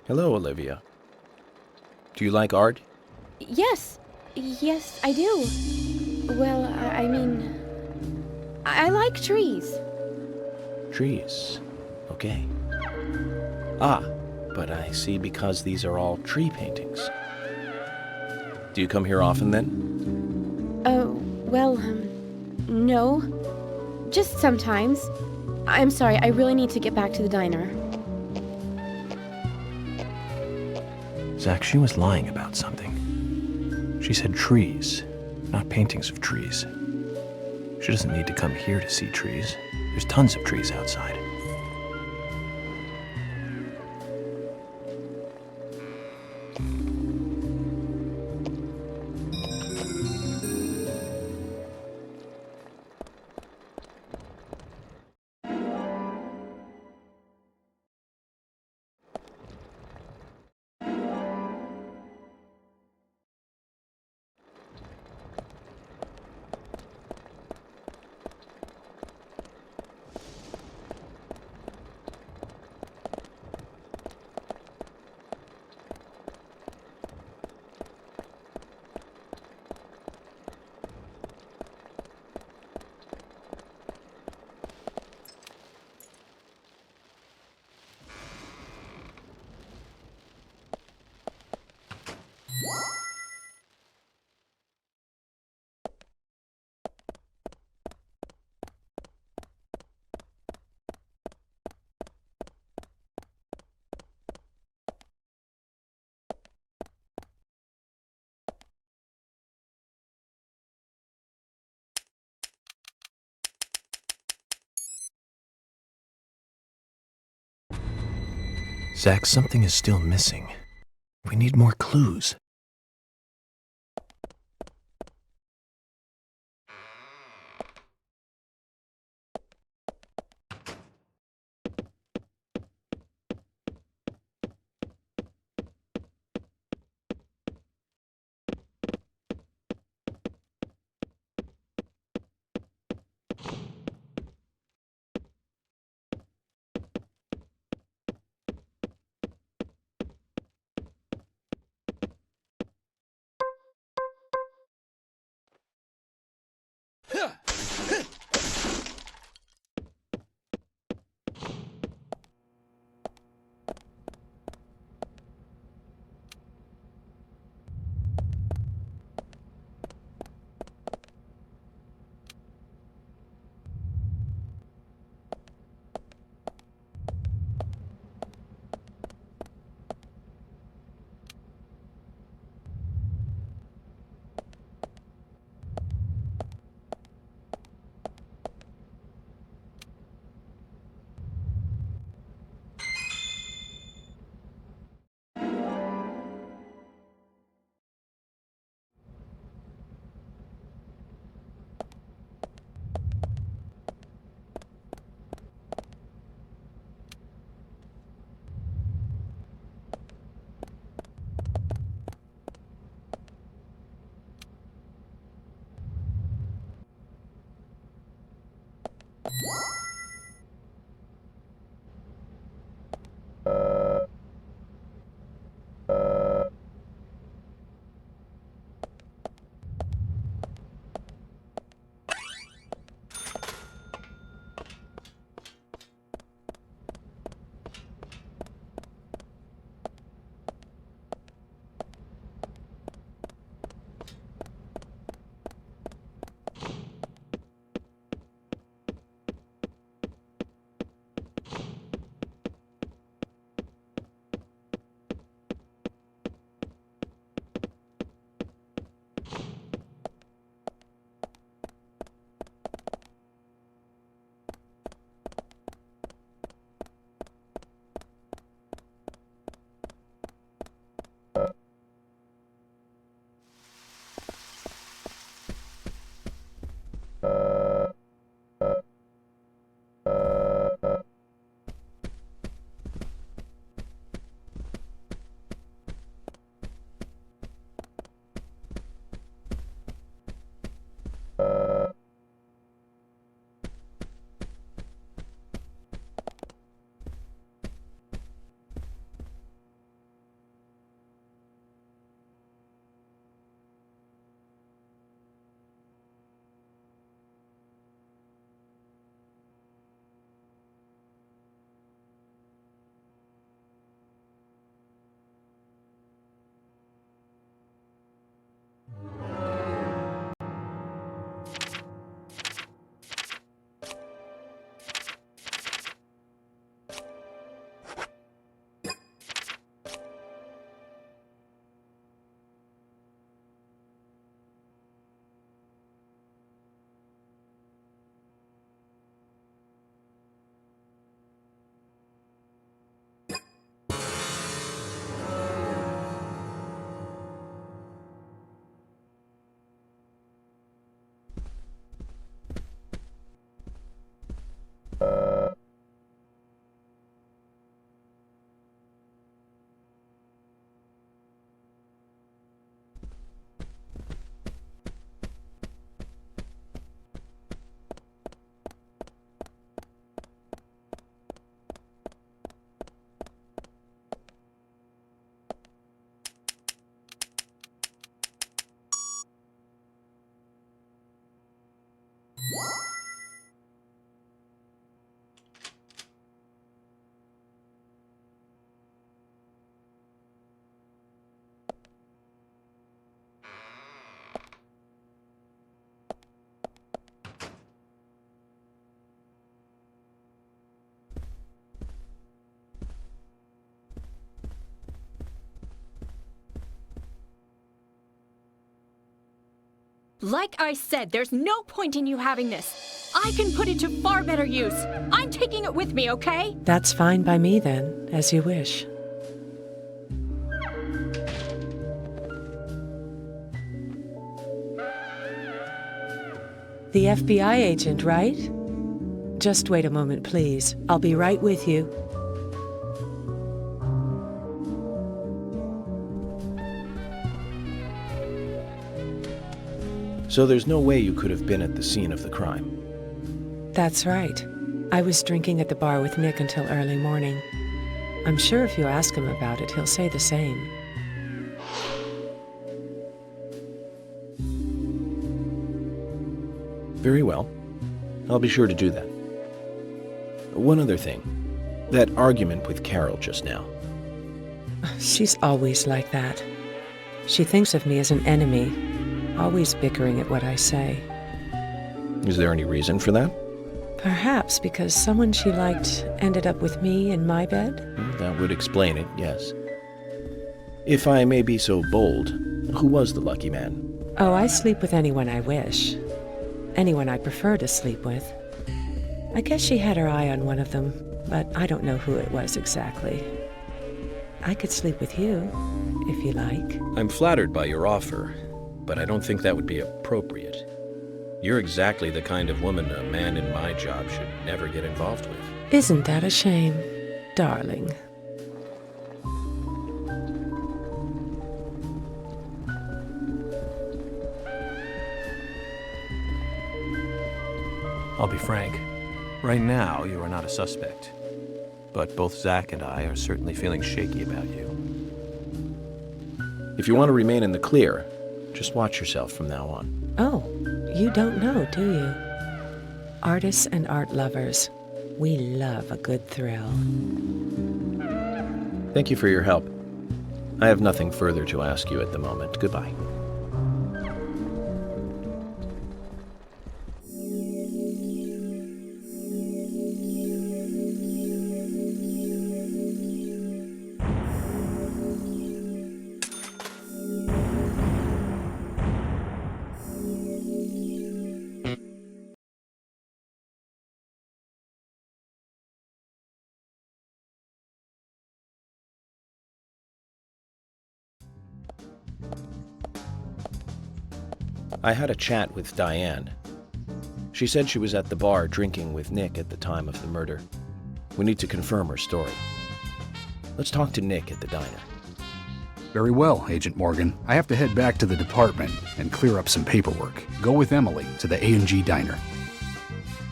Hello, Olivia. Do you like art? Yes. Yes, I do. Well, I mean, I like trees. Trees. Okay. Ah, but I see because these are all tree paintings. Do you come here often then? Well, no. Just sometimes. I'm sorry, I really need to get back to the diner. Zach, she was lying about something. She said trees, not paintings of trees. She doesn't need to come here to see trees. There's tons of trees outside. Zach, something is still missing. We need more clues. Like I said, there's no point in you having this. I can put it to far better use. I'm taking it with me, okay? That's fine by me then, as you wish. The FBI agent, right? Just wait a moment, please. I'll be right with you. So there's no way you could have been at the scene of the crime. That's right. I was drinking at the bar with Nick until early morning. I'm sure if you ask him about it, he'll say the same. Very well. I'll be sure to do that. One other thing. That argument with Carol just now. She's always like that. She thinks of me as an enemy, always bickering at what I say. Is there any reason for that? Perhaps because someone she liked ended up with me in my bed? That would explain it, yes. If I may be so bold, who was the lucky man? Oh, I sleep with anyone I wish. Anyone I prefer to sleep with. I guess she had her eye on one of them, but I don't know who it was exactly. I could sleep with you, if you like. I'm flattered by your offer, but I don't think that would be appropriate. You're exactly the kind of woman a man in my job should never get involved with. Isn't that a shame, darling? I'll be frank. Right now, you are not a suspect. But both Zach and I are certainly feeling shaky about you. If you want to remain in the clear, just watch yourself from now on. Oh, you don't know, do you? Artists and art lovers, we love a good thrill. Thank you for your help. I have nothing further to ask you at the moment. Goodbye. I had a chat with Diane. She said she was at the bar drinking with Nick at the time of the murder. We need to confirm her story. Let's talk to Nick at the diner. Very well, Agent Morgan. I have to head back to the department and clear up some paperwork. Go with Emily to the A&G diner.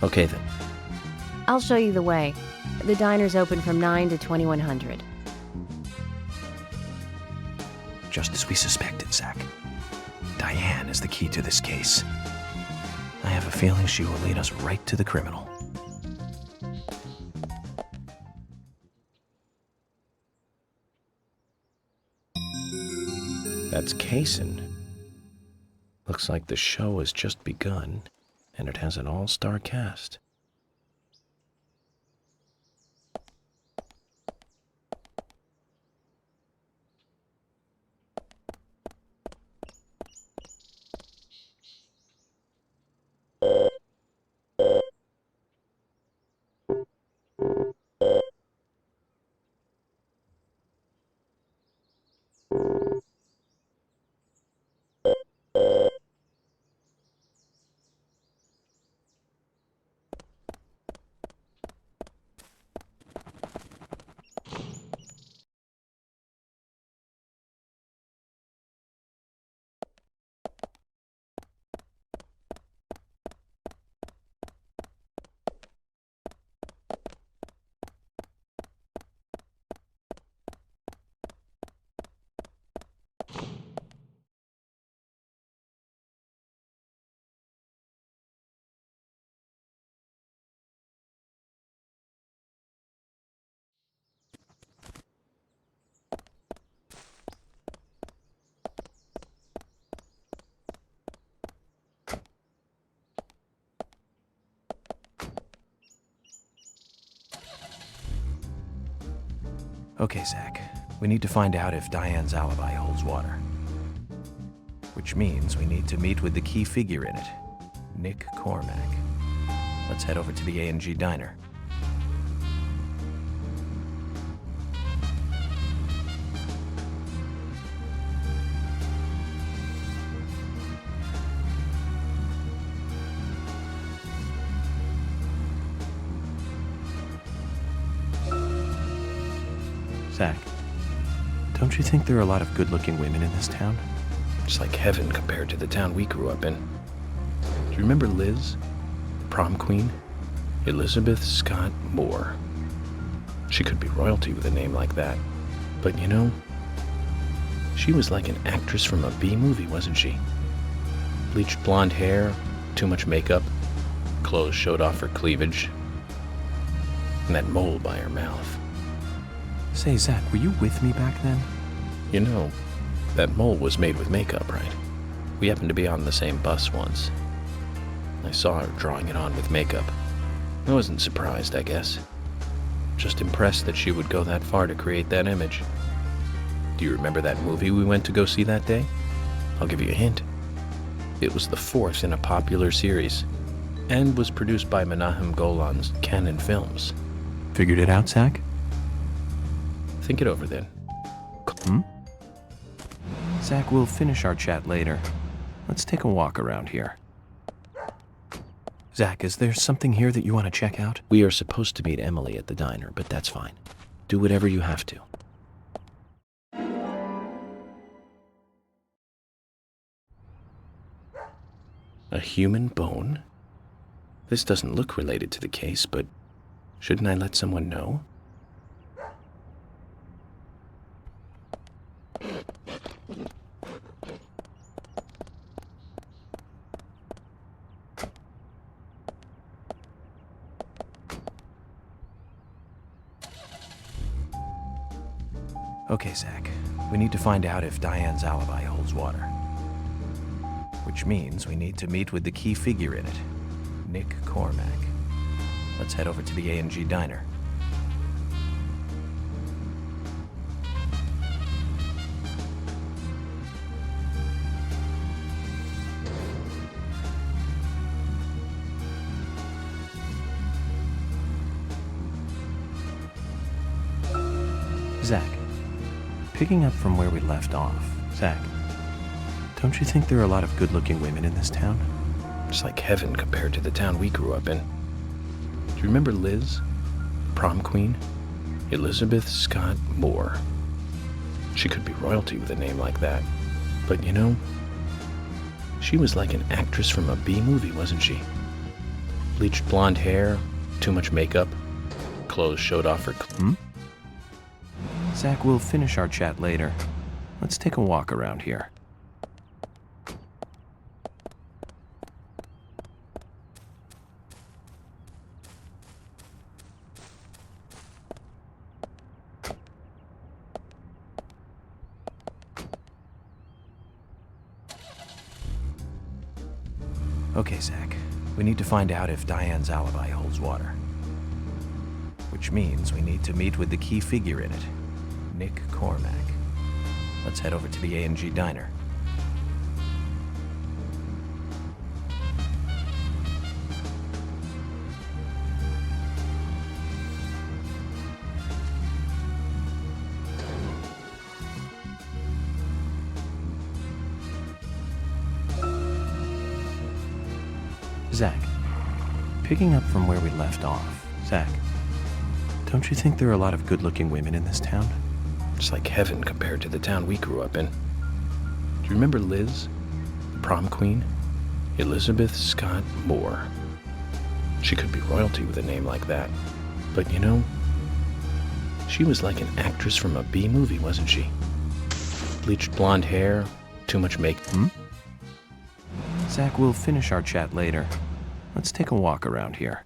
Okay then. I'll show you the way. The diner's open from 9 to 2100. Just as we suspected, Zach. Diane is the key to this case. I have a feeling she will lead us right to the criminal. That's Kaysen. Looks like the show has just begun, and it has an all-star cast. Okay, Zach. We need to find out if Diane's alibi holds water. which means we need to meet with the key figure in it, Nick Cormack. Let's head over to the A&G Diner. Zach, don't you think there are a lot of good-looking women in this town? It's like heaven compared to the town we grew up in. Do you remember Liz, the prom queen? Elizabeth Scott Moore. She could be royalty with a name like that. But you know, she was like an actress from a B movie, wasn't she? Bleached blonde hair, too much makeup, clothes showed off her cleavage, and that mole by her mouth. Say, Zach, were you with me back then? You know, that mole was made with makeup, right? We happened to be on the same bus once. I saw her drawing it on with makeup. I wasn't surprised, I guess. Just impressed that she would go that far to create that image. Do you remember that movie we went to go see that day? I'll give you a hint. It was the fourth in a popular series, and was produced by Menahem Golan's Canon Films. Figured it out, Zach? Think it over then. Zach, we'll finish our chat later. Let's take a walk around here. Zach, is there something here that you want to check out? We are supposed to meet Emily at the diner, but that's fine. Do whatever you have to. A human bone? This doesn't look related to the case, but shouldn't I let someone know? Okay, Zach. We need to find out if Diane's alibi holds water. Which means we need to meet with the key figure in it, Nick Cormack. Let's head over to the A&G Diner. Zach, picking up from where we left off, Zach, don't you think there are a lot of good-looking women in this town? It's like heaven compared to the town we grew up in. Do you remember Liz, the prom queen? Elizabeth Scott Moore. She could be royalty with a name like that. But you know, she was like an actress from a B movie, wasn't she? Bleached blonde hair, too much makeup, clothes showed off her... Zach, we'll finish our chat later. Let's take a walk around here. Okay, Zach. We need to find out if Diane's alibi holds water. Which means we need to meet with the key figure in it, Nick Cormack. Let's head over to the A&G Diner. Zach, picking up from where we left off, Zach, don't you think there are a lot of good-looking women in this town? It's like heaven compared to the town we grew up in. Do you remember Liz, the prom queen? Elizabeth Scott Moore. She could be royalty with a name like that. But you know, she was like an actress from a B movie, wasn't she? Bleached blonde hair, too much makeup. Zach, we'll finish our chat later. Let's take a walk around here.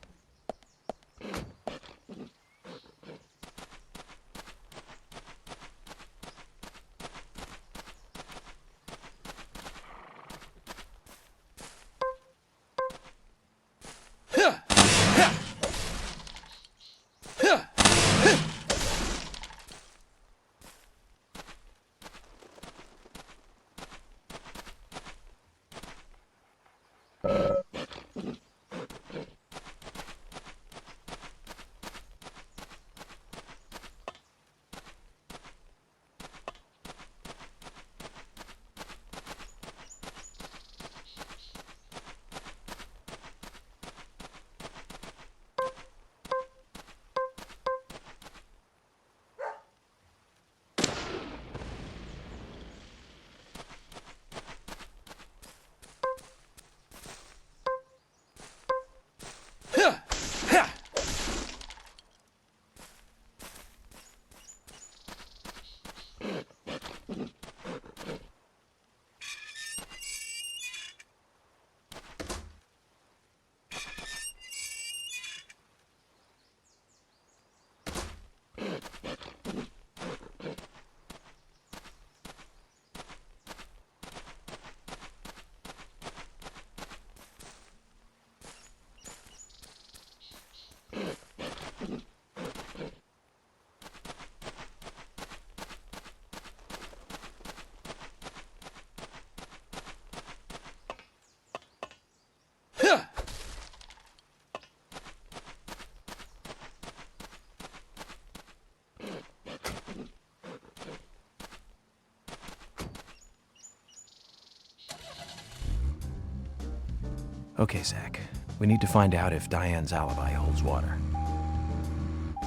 Okay, Zach. We need to find out if Diane's alibi holds water.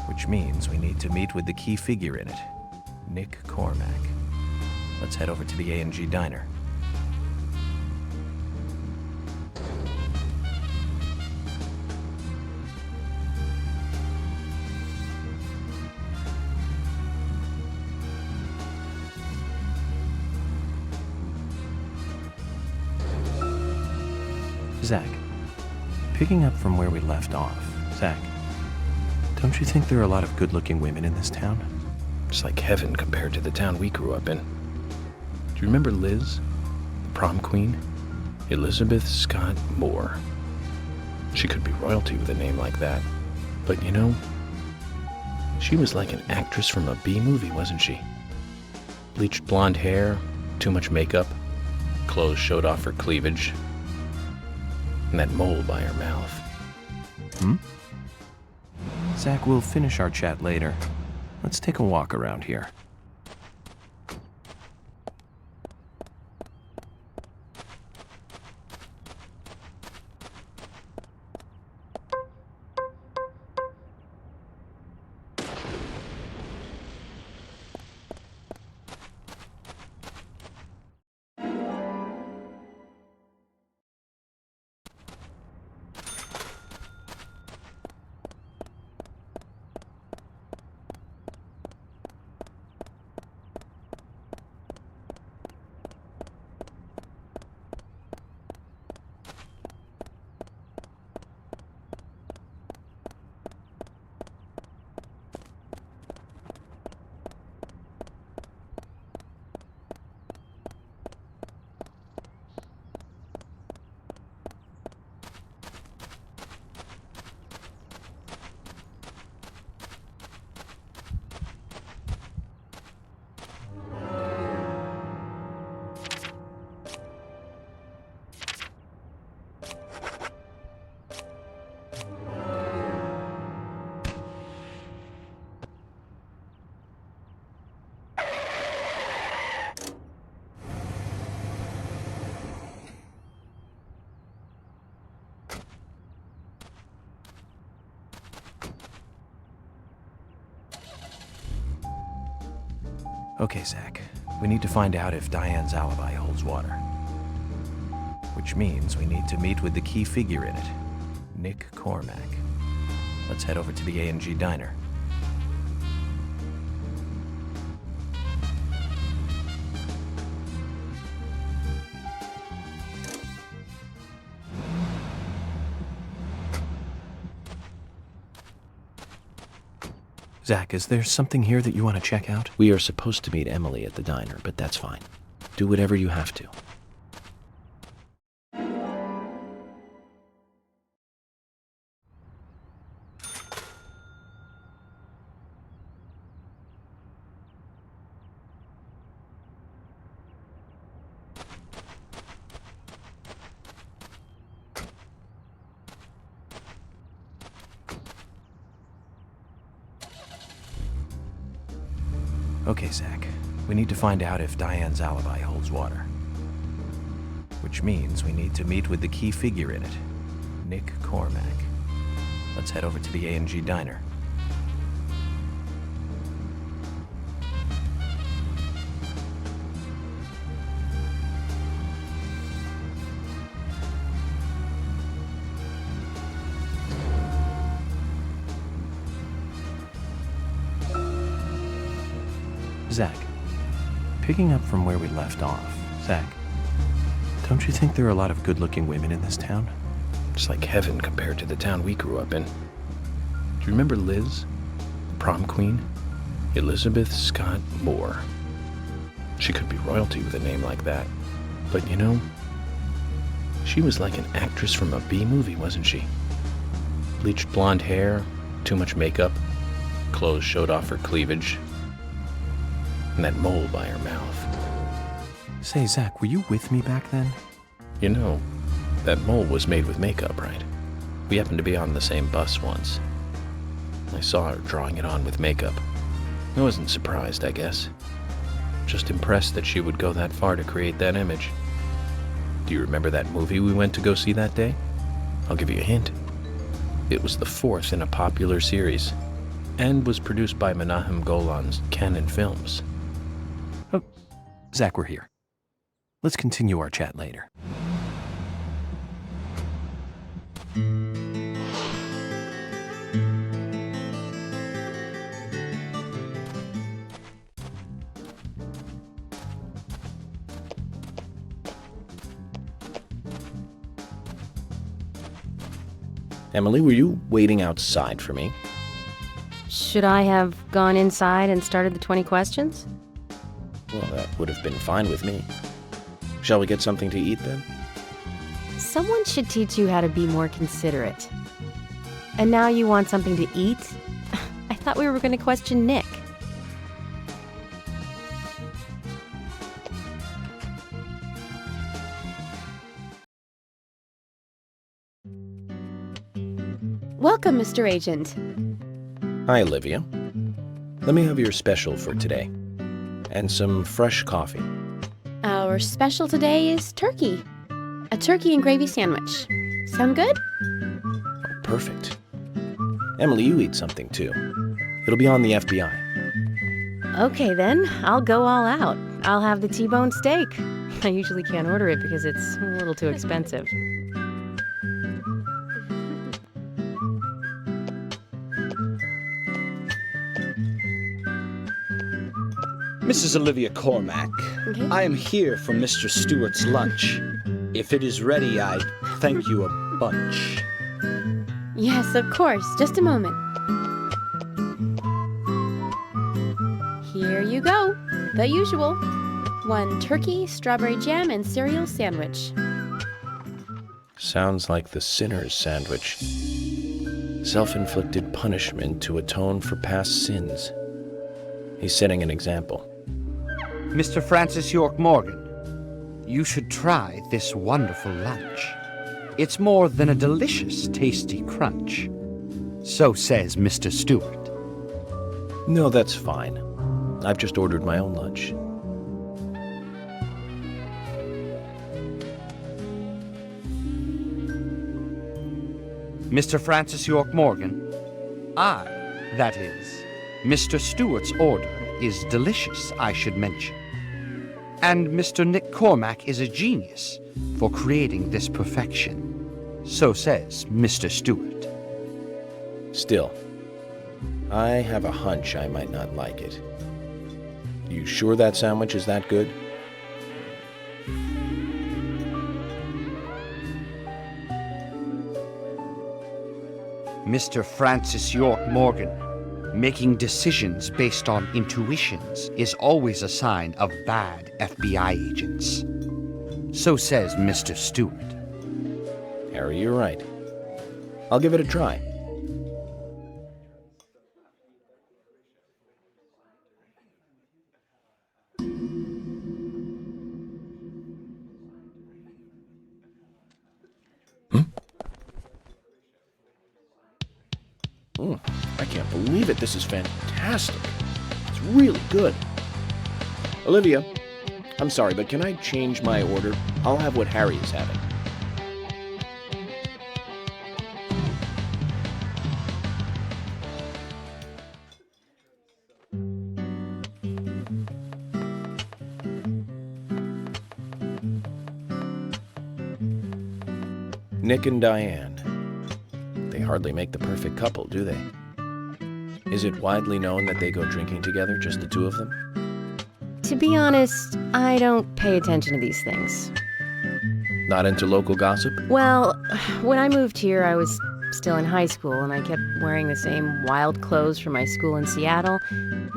Which means we need to meet with the key figure in it, Nick Cormack. Let's head over to the A&G Diner. Zach, picking up from where we left off, Zach, don't you think there are a lot of good-looking women in this town? It's like heaven compared to the town we grew up in. Do you remember Liz, the prom queen? Elizabeth Scott Moore. She could be royalty with a name like that. But you know, she was like an actress from a B-movie, wasn't she? Bleached blonde hair, too much makeup, clothes showed off her cleavage, and that mole by her mouth. Zach, we'll finish our chat later. Let's take a walk around here. Okay, Zach. We need to find out if Diane's alibi holds water. Which means we need to meet with the key figure in it, Nick Cormack. Let's head over to the A&G Diner. Zach, is there something here that you want to check out? We are supposed to meet Emily at the diner, but that's fine. Do whatever you have to. Okay, Zach. We need to find out if Diane's alibi holds water. Which means we need to meet with the key figure in it, Nick Cormack. Let's head over to the A&G Diner. Zach, picking up from where we left off, Zach, don't you think there are a lot of good-looking women in this town? It's like heaven compared to the town we grew up in. Do you remember Liz, the prom queen? Elizabeth Scott Moore. She could be royalty with a name like that. But you know, she was like an actress from a B-movie, wasn't she? Bleached blonde hair, too much makeup, clothes showed off her cleavage, and that mole by her mouth. Say, Zach, were you with me back then? You know, that mole was made with makeup, right? We happened to be on the same bus once. I saw her drawing it on with makeup. I wasn't surprised, I guess. Just impressed that she would go that far to create that image. Do you remember that movie we went to go see that day? I'll give you a hint. It was the fourth in a popular series, and was produced by Menahem Golan's Canon Films. Oh, Zach, we're here. Let's continue our chat later. Emily, were you waiting outside for me? Should I have gone inside and started the 20 questions? Well, that would have been fine with me. Shall we get something to eat then? Someone should teach you how to be more considerate. And now you want something to eat? I thought we were going to question Nick. Welcome, Mr. Agent. Hi, Olivia. Let me have your special for today. And some fresh coffee. Our special today is turkey. A turkey and gravy sandwich. Sound good? Oh, perfect. Emily, you eat something too. It'll be on the FBI. Okay then, I'll go all out. I'll have the T-bone steak. I usually can't order it because it's a little too expensive. Mrs. Olivia Cormack, Okay. I am here for Mr. Stewart's lunch. If it is ready, I'd thank you a bunch. Yes, of course. Just a moment. Here you go. The usual. 1 turkey, strawberry jam, and cereal sandwich. Sounds like the sinner's sandwich. Self-inflicted punishment to atone for past sins. He's setting an example. Mr. Francis York Morgan, you should try this wonderful lunch. It's more than a delicious, tasty crunch. So says Mr. Stewart. No, that's fine. I've just ordered my own lunch. Mr. Francis York Morgan, I, that is, Mr. Stewart's order is delicious, I should mention. And Mr. Nick Cormack is a genius for creating this perfection. So says Mr. Stewart. Still, I have a hunch I might not like it. You sure that sandwich is that good? Mr. Francis York Morgan, making decisions based on intuitions is always a sign of bad FBI agents. So says Mr. Stewart. Harry, you're right. I'll give it a try. I can't believe it. This is fantastic. It's really good. Olivia, I'm sorry, but can I change my order? I'll have what Harry is having. Nick and Diane. They hardly make the perfect couple, do they? Is it widely known that they go drinking together, just the two of them? To be honest, I don't pay attention to these things. Not into local gossip? Well, when I moved here, I was still in high school, and I kept wearing the same wild clothes from my school in Seattle.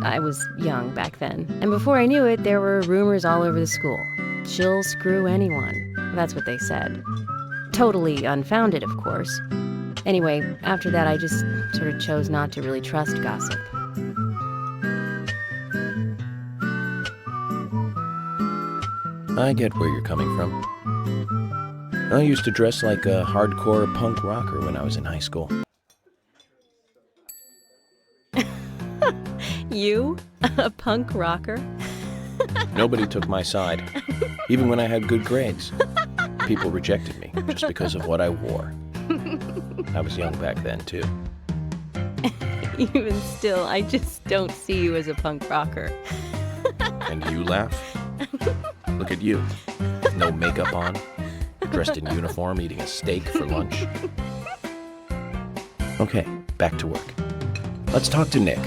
I was young back then. And before I knew it, there were rumors all over the school. She'll screw anyone. That's what they said. Totally unfounded, of course. Anyway, after that, I just sort of chose not to really trust gossip. I get where you're coming from. I used to dress like a hardcore punk rocker when I was in high school. You? A punk rocker? Nobody took my side, even when I had good grades. People rejected me just because of what I wore. I was young back then, too. Even still, I just don't see you as a punk rocker. And you laugh? Look at you. No makeup on, dressed in uniform, eating a steak for lunch. Okay, back to work. Let's talk to Nick.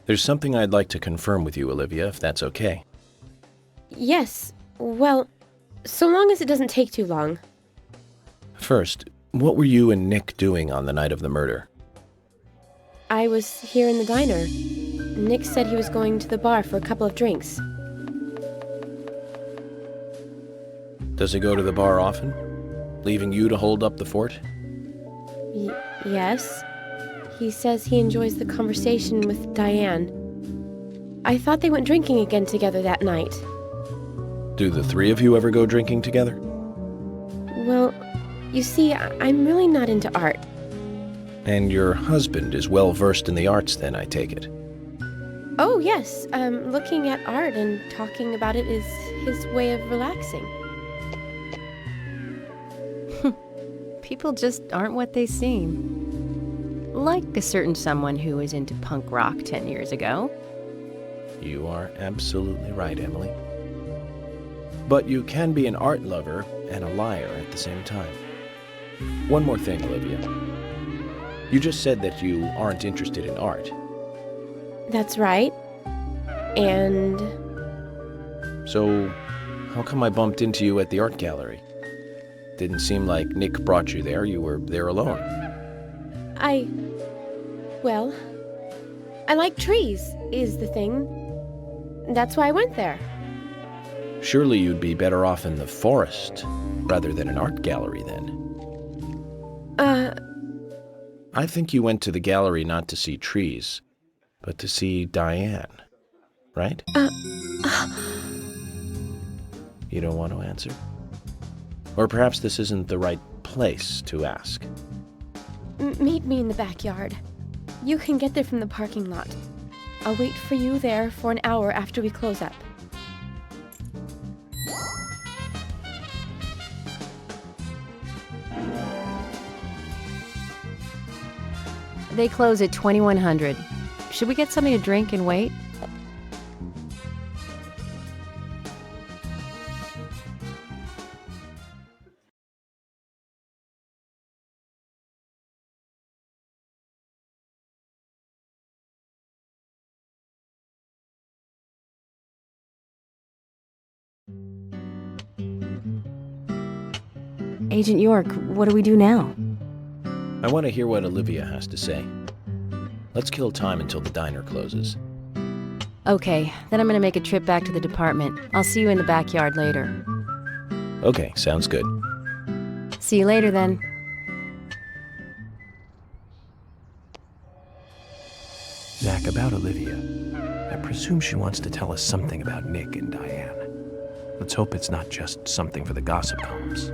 There's something I'd like to confirm with you, Olivia, if that's okay. Yes, well, so long as it doesn't take too long. First, what were you and Nick doing on the night of the murder? I was here in the diner. Nick said he was going to the bar for a couple of drinks. Does he go to the bar often? Leaving you to hold up the fort? Yes. He says he enjoys the conversation with Diane. I thought they went drinking again together that night. Do the three of you ever go drinking together? Well, you see, I'm really not into art. And your husband is well versed in the arts then, I take it? Oh, yes. Looking at art and talking about it is his way of relaxing. People just aren't what they seem. Like a certain someone who was into punk rock 10 years ago. You are absolutely right, Emily. But you can be an art lover and a liar at the same time. One more thing, Olivia. You just said that you aren't interested in art. That's right. And... So, how come I bumped into you at the art gallery? Didn't seem like Nick brought you there. You were there alone. Well, I like trees, is the thing. That's why I went there. Surely you'd be better off in the forest rather than an art gallery then. I think you went to the gallery not to see trees, but to see Diane, right? You don't want to answer? Or perhaps this isn't the right place to ask. Meet me in the backyard. You can get there from the parking lot. I'll wait for you there for an hour after we close up. They close at 2100. Should we get something to drink and wait? Agent York, what do we do now? I want to hear what Olivia has to say. Let's kill time until the diner closes. Okay, then I'm gonna make a trip back to the department. I'll see you in the backyard later. Okay, sounds good. See you later then. Zach, about Olivia. I presume she wants to tell us something about Nick and Diane. Let's hope it's not just something for the gossip columns.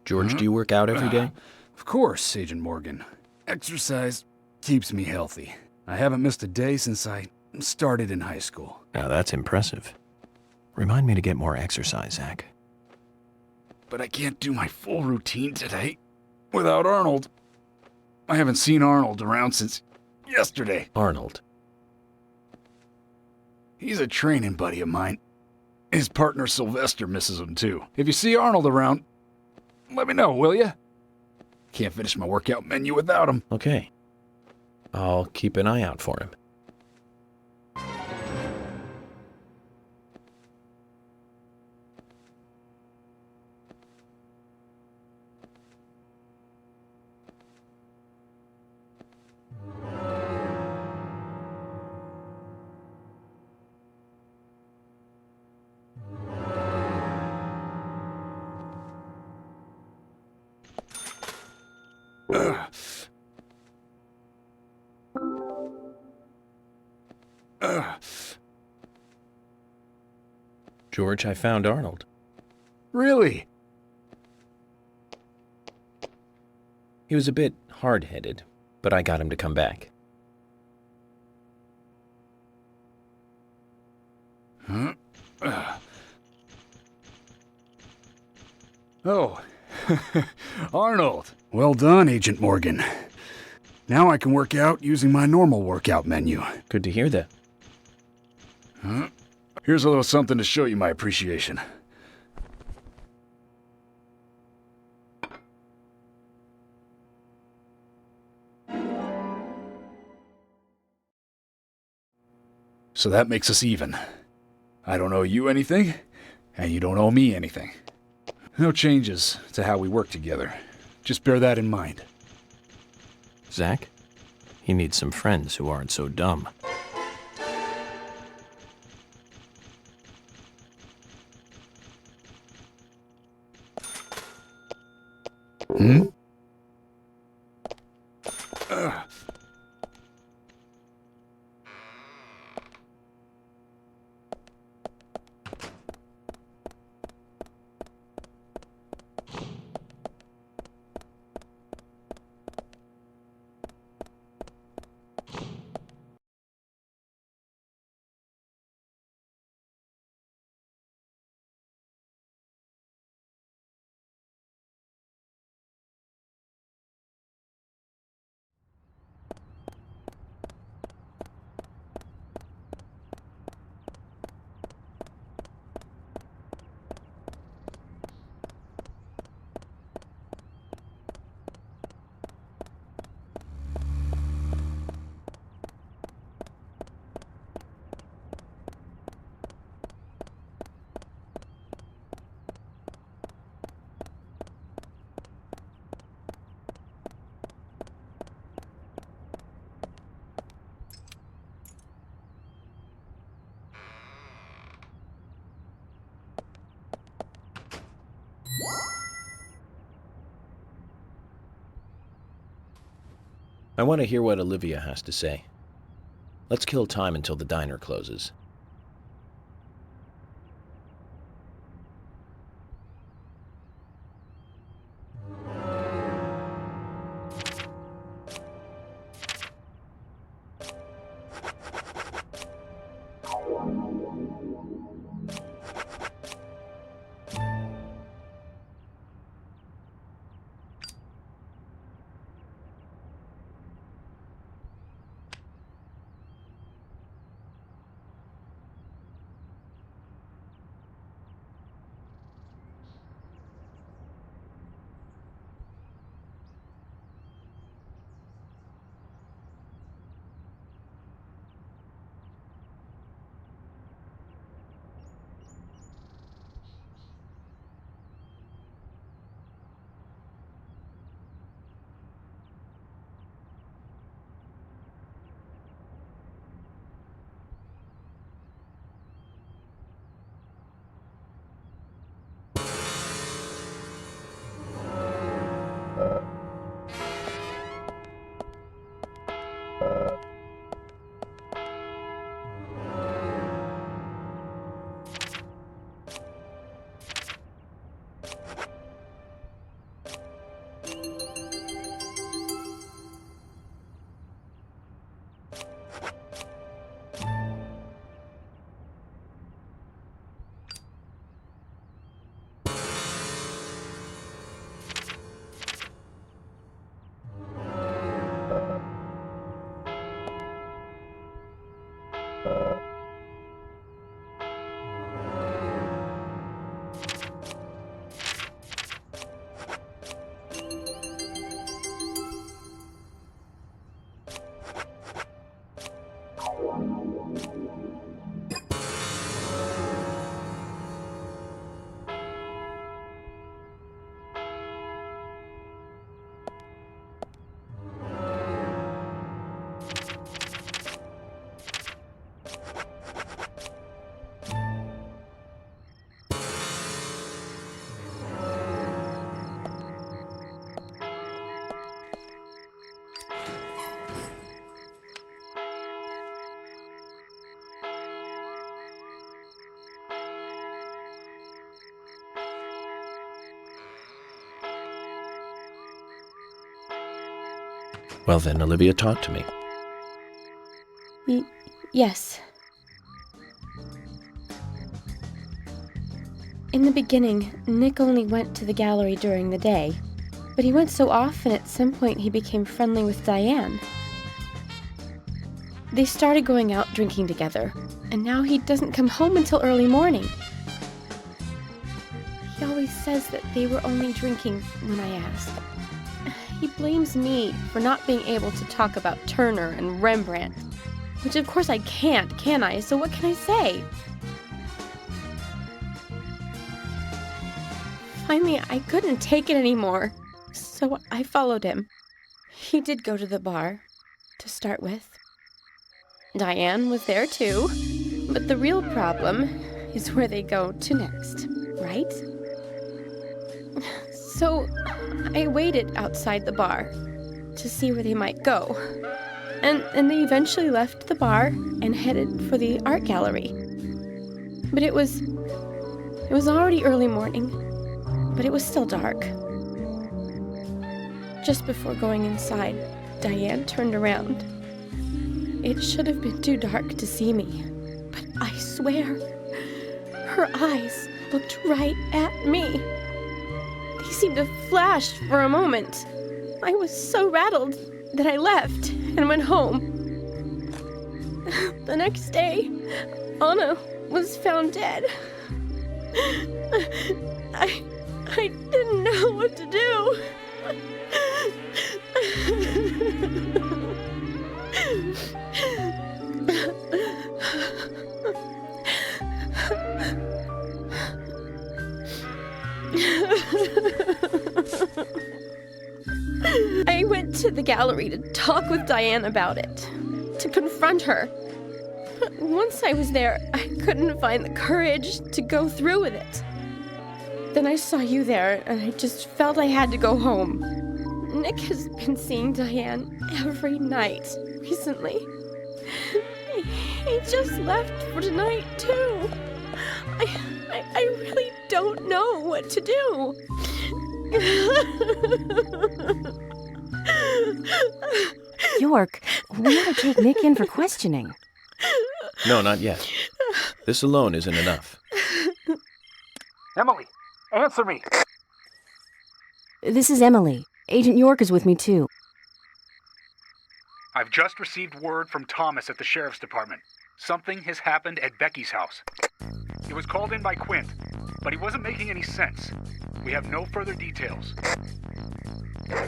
George, do you work out every day? Of course, Agent Morgan. Exercise keeps me healthy. I haven't missed a day since I started in high school. Now that's impressive. Remind me to get more exercise, Zach. But I can't do my full routine today without Arnold. I haven't seen Arnold around since yesterday. Arnold? He's a training buddy of mine. His partner Sylvester misses him too. If you see Arnold around, let me know, will ya? Can't finish my workout menu without him. Okay. I'll keep an eye out for him. George, I found Arnold. Really? He was a bit hard-headed, but I got him to come back. Oh, Arnold. Well done, Agent Morgan. Now I can work out using my normal workout menu. Good to hear that. Here's a little something to show you my appreciation. So that makes us even. I don't owe you anything, and you don't owe me anything. No changes to how we work together. Just bear that in mind. Zach? He needs some friends who aren't so dumb. Hmm? I want to hear what Olivia has to say. Let's kill time until the diner closes. Well then, Olivia, talk to me. Yes. In the beginning, Nick only went to the gallery during the day, but he went so often at some point he became friendly with Diane. They started going out drinking together, and now he doesn't come home until early morning. He always says that they were only drinking when I ask. He blames me for not being able to talk about Turner and Rembrandt, which of course I can't, can I? So what can I say? Finally, I couldn't take it anymore, so I followed him. He did go to the bar, to start with. Diane was there too, but the real problem is where they go to next, right? So I waited outside the bar to see where they might go, and they eventually left the bar and headed for the art gallery. But it was already early morning, but it was still dark. Just before going inside, Diane turned around. It should have been too dark to see me, but I swear, her eyes looked right at me. They seemed to flash for a moment. I was so rattled that I left and went home. The next day, Anna was found dead. I didn't know what to do. I went to the gallery to talk with Diane about it, to confront her. But once I was there, I couldn't find the courage to go through with it. Then I saw you there, and I just felt I had to go home. Nick has been seeing Diane every night recently. He just left for tonight, too. I really don't know what to do. York, we ought to take Nick in for questioning. No, not yet. This alone isn't enough. Emily, answer me! This is Emily. Agent York is with me, too. I've just received word from Thomas at the Sheriff's Department. Something has happened at Becky's house. It was called in by Quint, but he wasn't making any sense. We have no further details.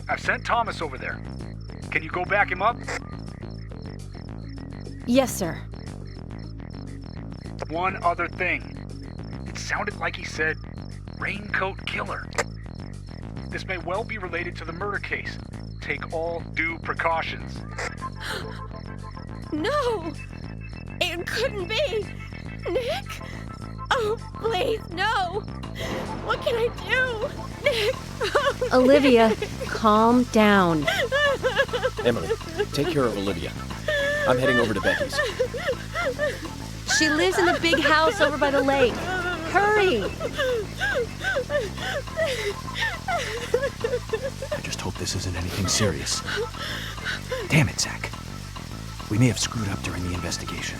I've sent Thomas over there. Can you go back him up? Yes, sir. One other thing. It sounded like he said, Raincoat Killer. This may well be related to the murder case. Take all due precautions. No! It couldn't be! Nick? Oh, please, no! What can I do? Nick! Oh, Olivia, Nick. calm down. Emily, take care of Olivia. I'm heading over to Becky's. She lives in the big house over by the lake. Hurry! I just hope this isn't anything serious. Damn it, Zach. We may have screwed up during the investigation.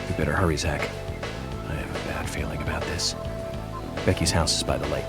We better hurry, Zach. I have a bad feeling about this. Becky's house is by the lake.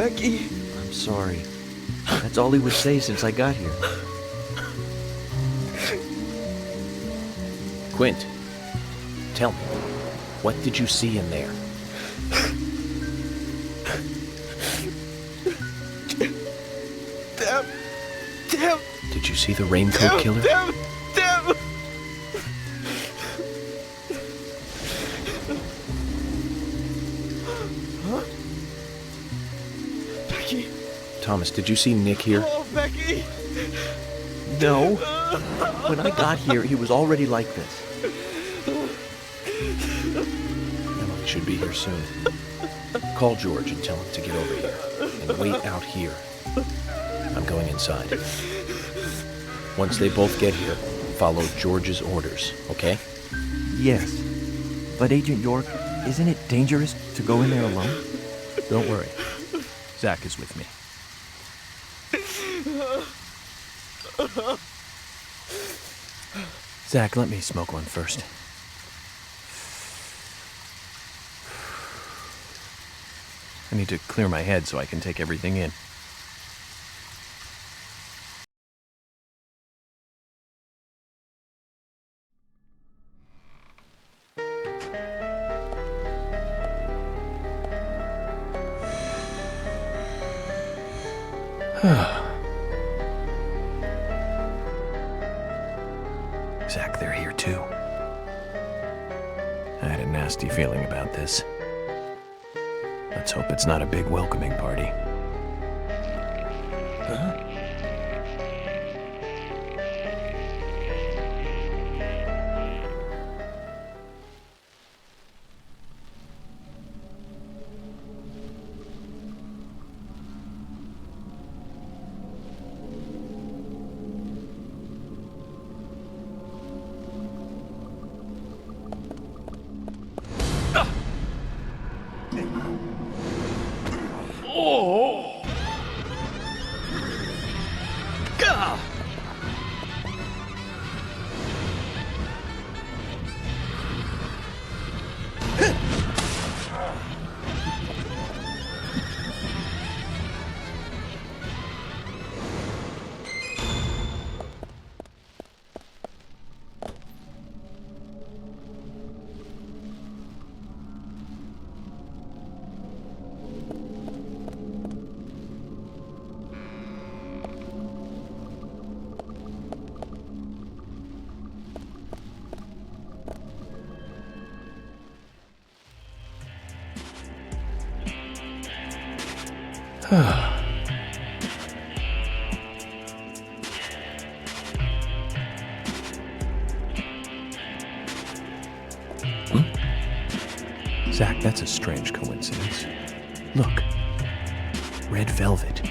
Becky! I'm sorry. That's all he would say since I got here. Quint, tell me, what did you see in there? Damn! Did you see the Raincoat Killer? Damn! Huh? Becky! Thomas, did you see Nick here? Oh, Becky! No. When I got here, he was already like this. Emily should be here soon. Call George and tell him to get over here. And wait out here. I'm going inside. Once they both get here, follow George's orders, okay? Yes. But Agent York, isn't it dangerous to go in there alone? Don't worry. Zach is with me. Zach, let me smoke one first. I need to clear my head so I can take everything in. Zach, they're here too. I had a nasty feeling about this. Let's hope it's not a big welcoming party. Huh? Oh! Gah! Zach, that's a strange coincidence. Look. Red velvet.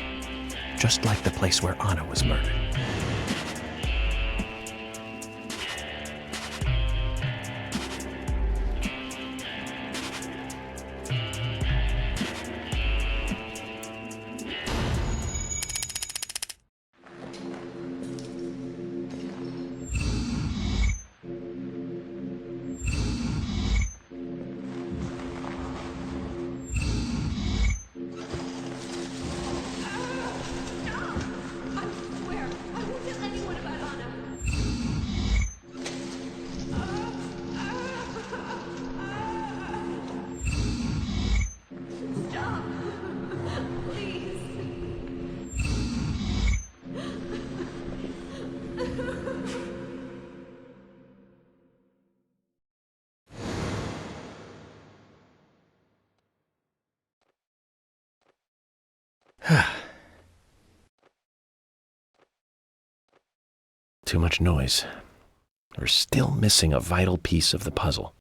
Just like the place where Anna was murdered. Too much noise. We're still missing a vital piece of the puzzle.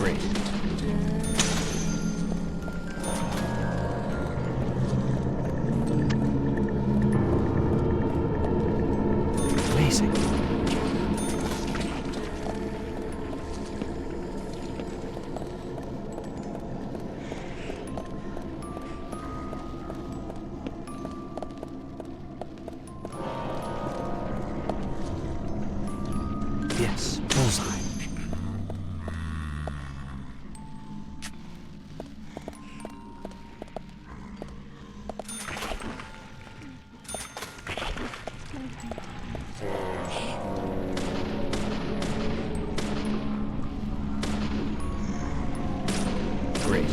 Great. Amazing. Yes, bullseye. Great.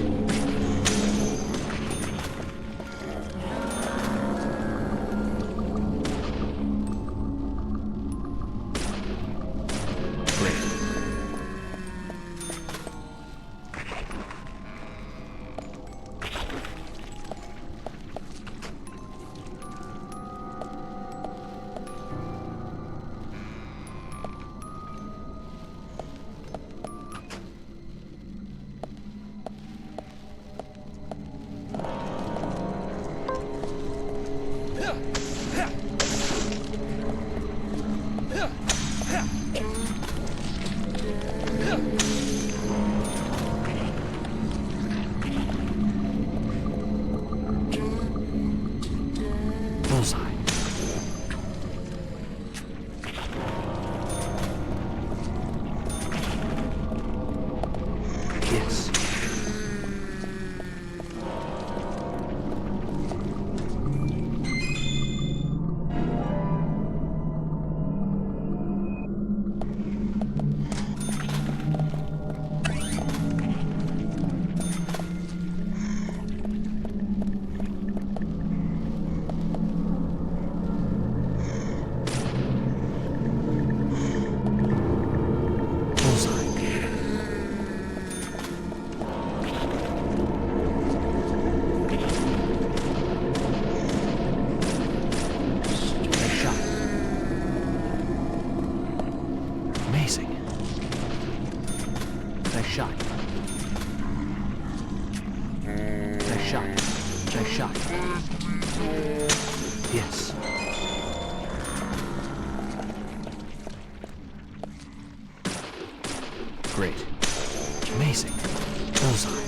Bullseye. Yes. Amazing. Nice shot. Nice shot. Nice shot. Yes. Great. Amazing. Bullseye.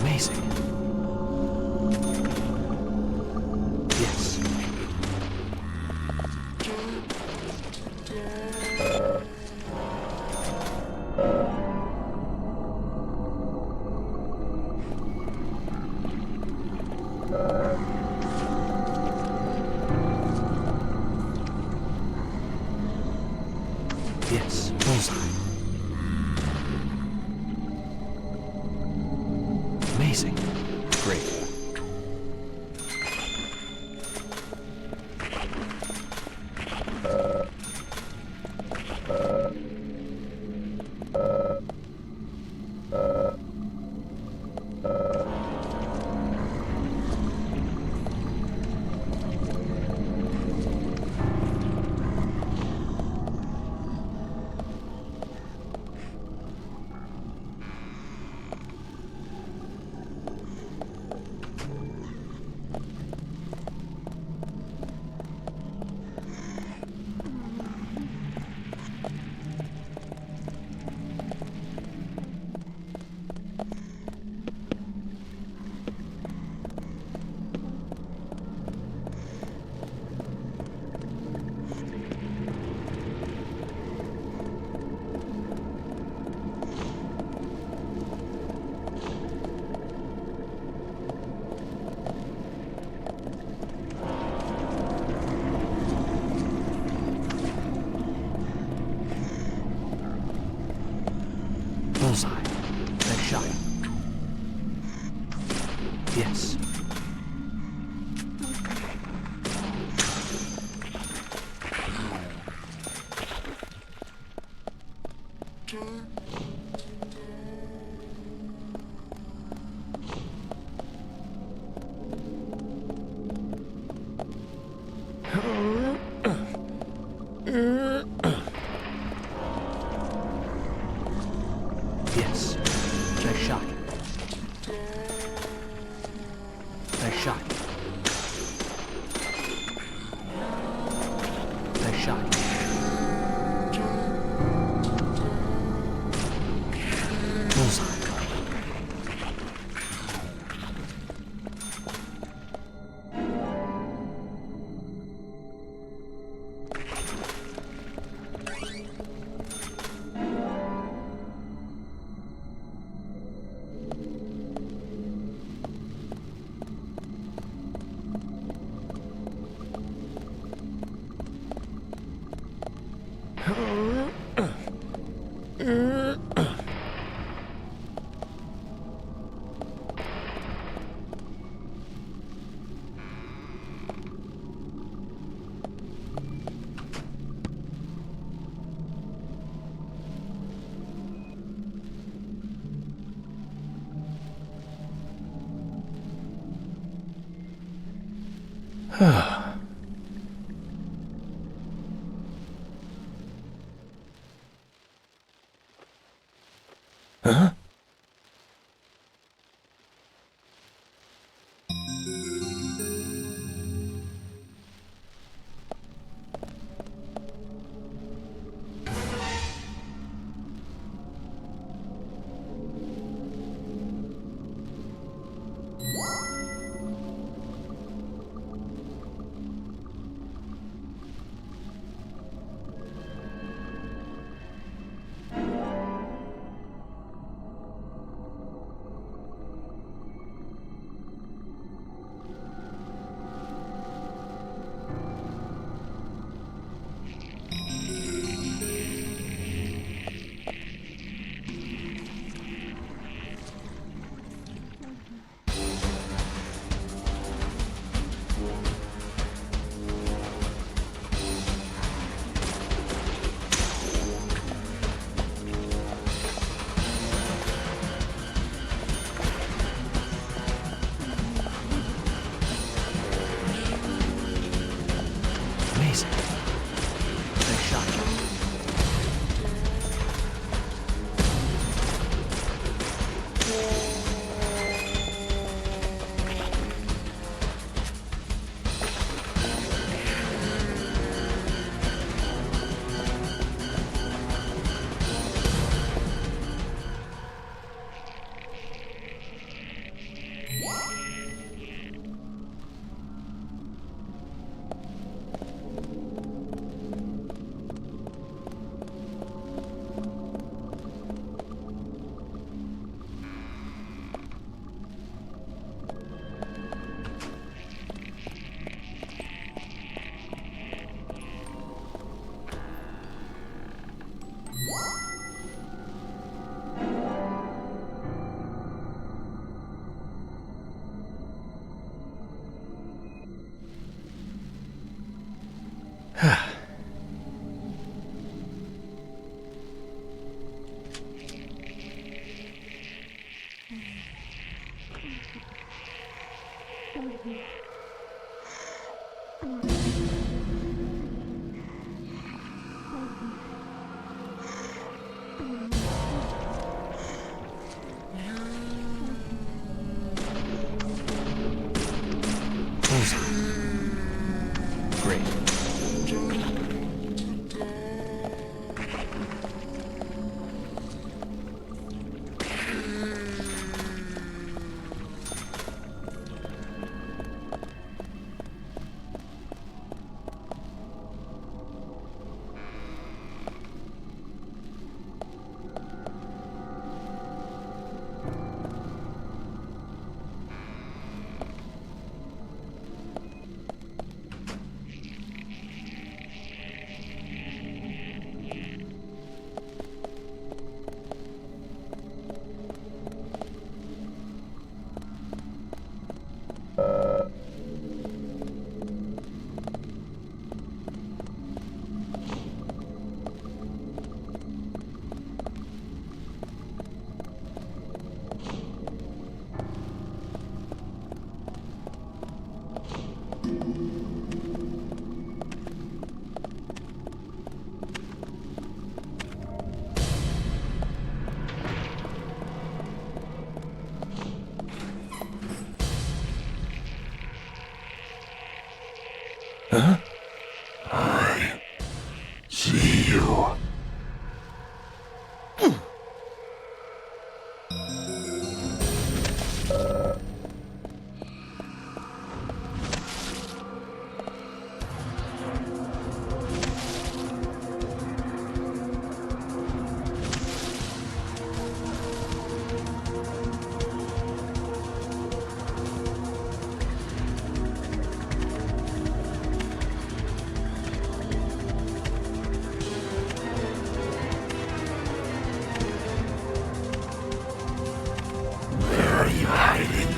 Amazing. Yes. Yes, bullseye. Amazing. Great. shot. Nice shot. Bullseye. Huh? Amazing. Nice shot. Great. Huh? I see you. Where are you hiding?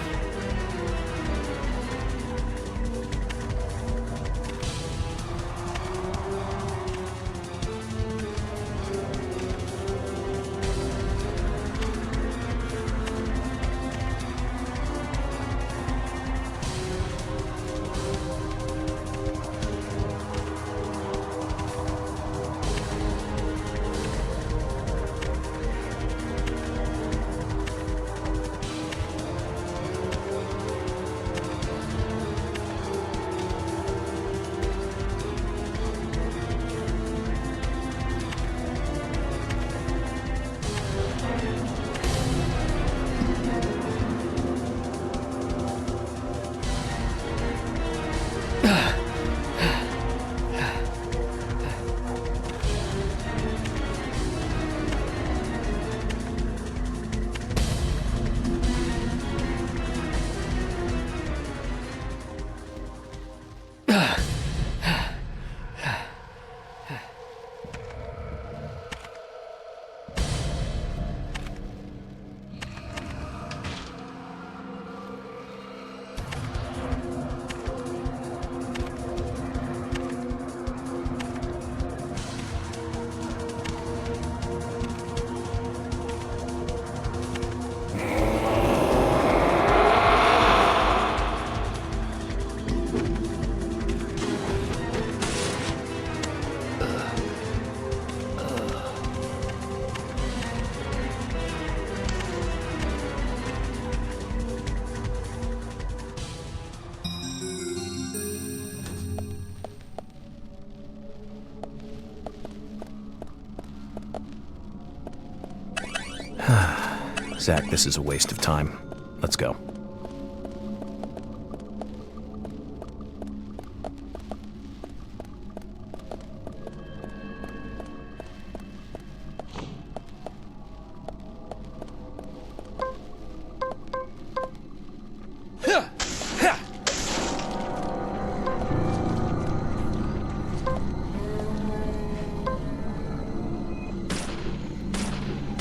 Zach, this is a waste of time. Let's go.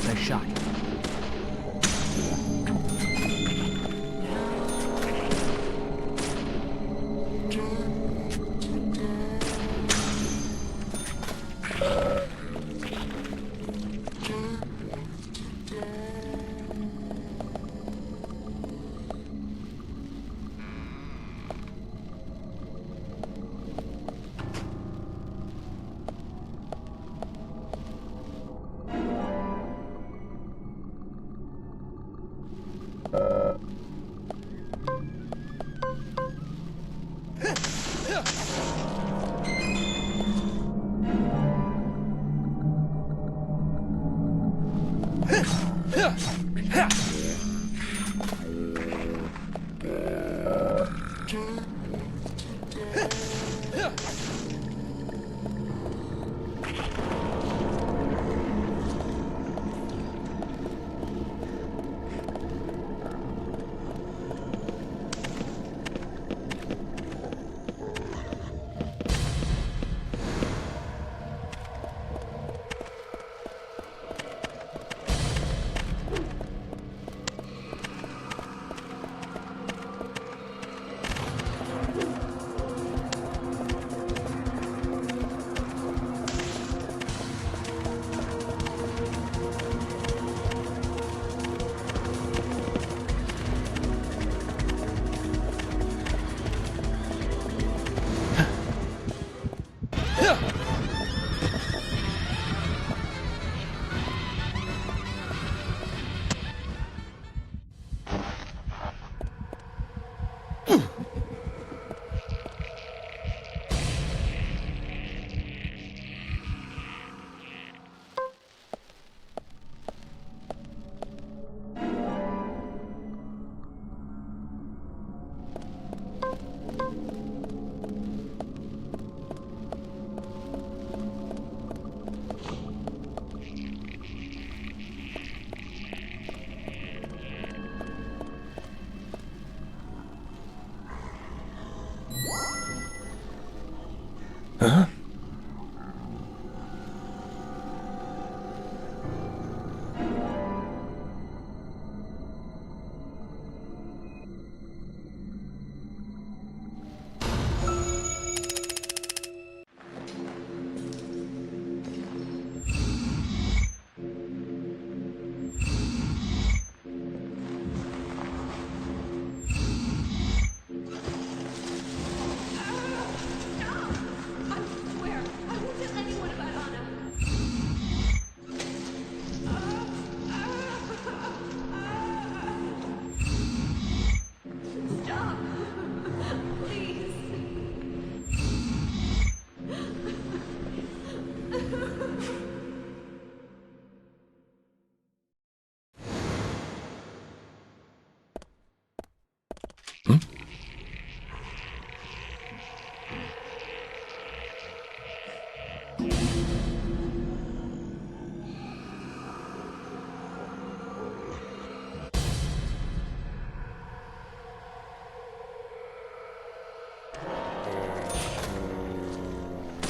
Nice shot. Huh?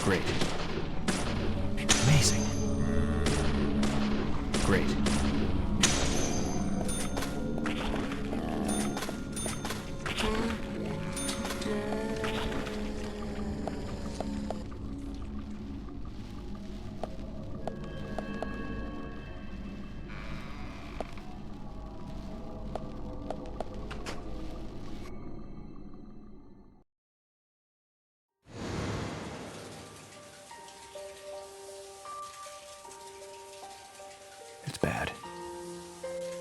Great. Amazing. Great. It's bad.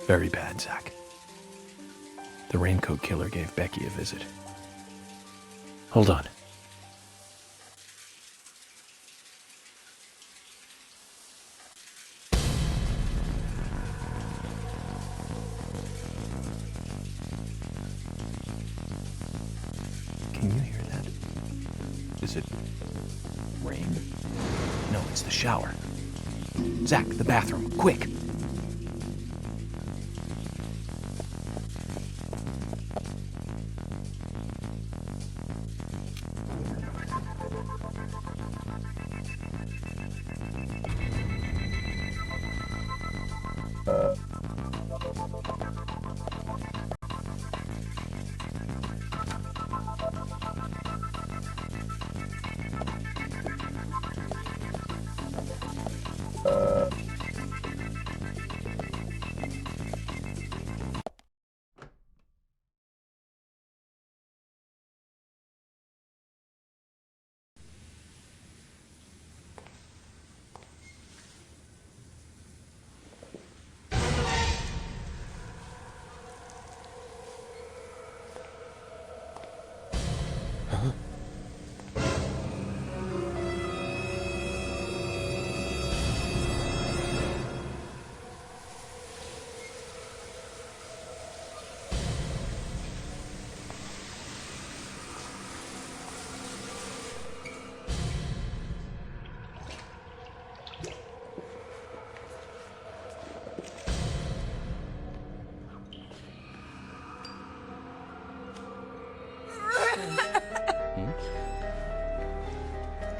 Very bad, Zach. The raincoat killer gave Becky a visit. Hold on. Can you hear that? Is it rain? No, it's the shower. Zach, the bathroom, quick!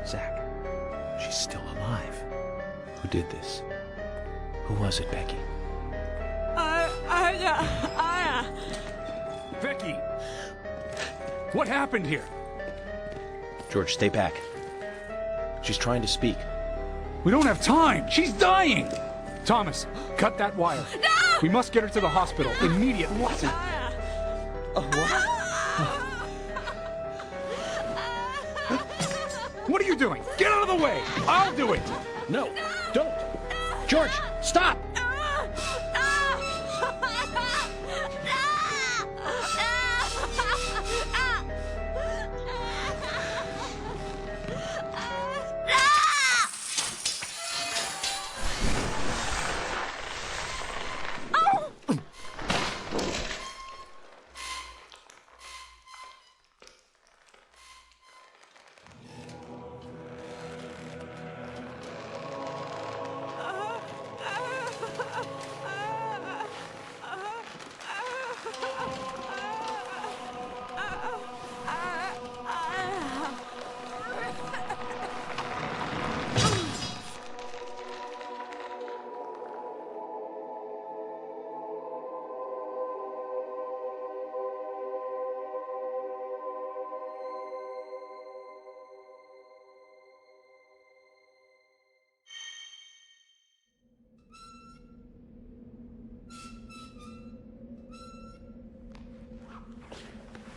Zach, she's still alive. Who did this? Who was it, Becky? Becky! What happened here? George, stay back. She's trying to speak. We don't have time! She's dying! Thomas, cut that wire. No! We must get her to the hospital immediately. What? What are you doing? Get out of the way! I'll do it! No, don't! George, stop!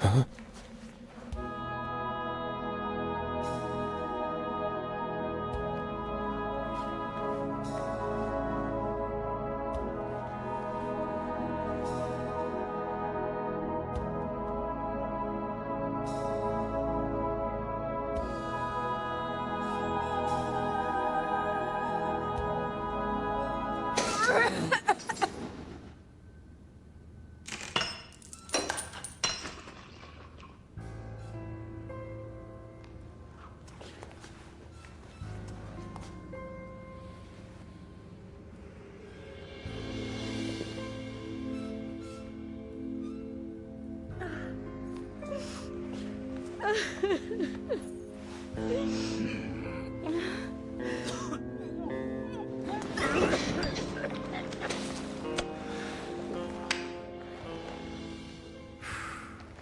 Huh?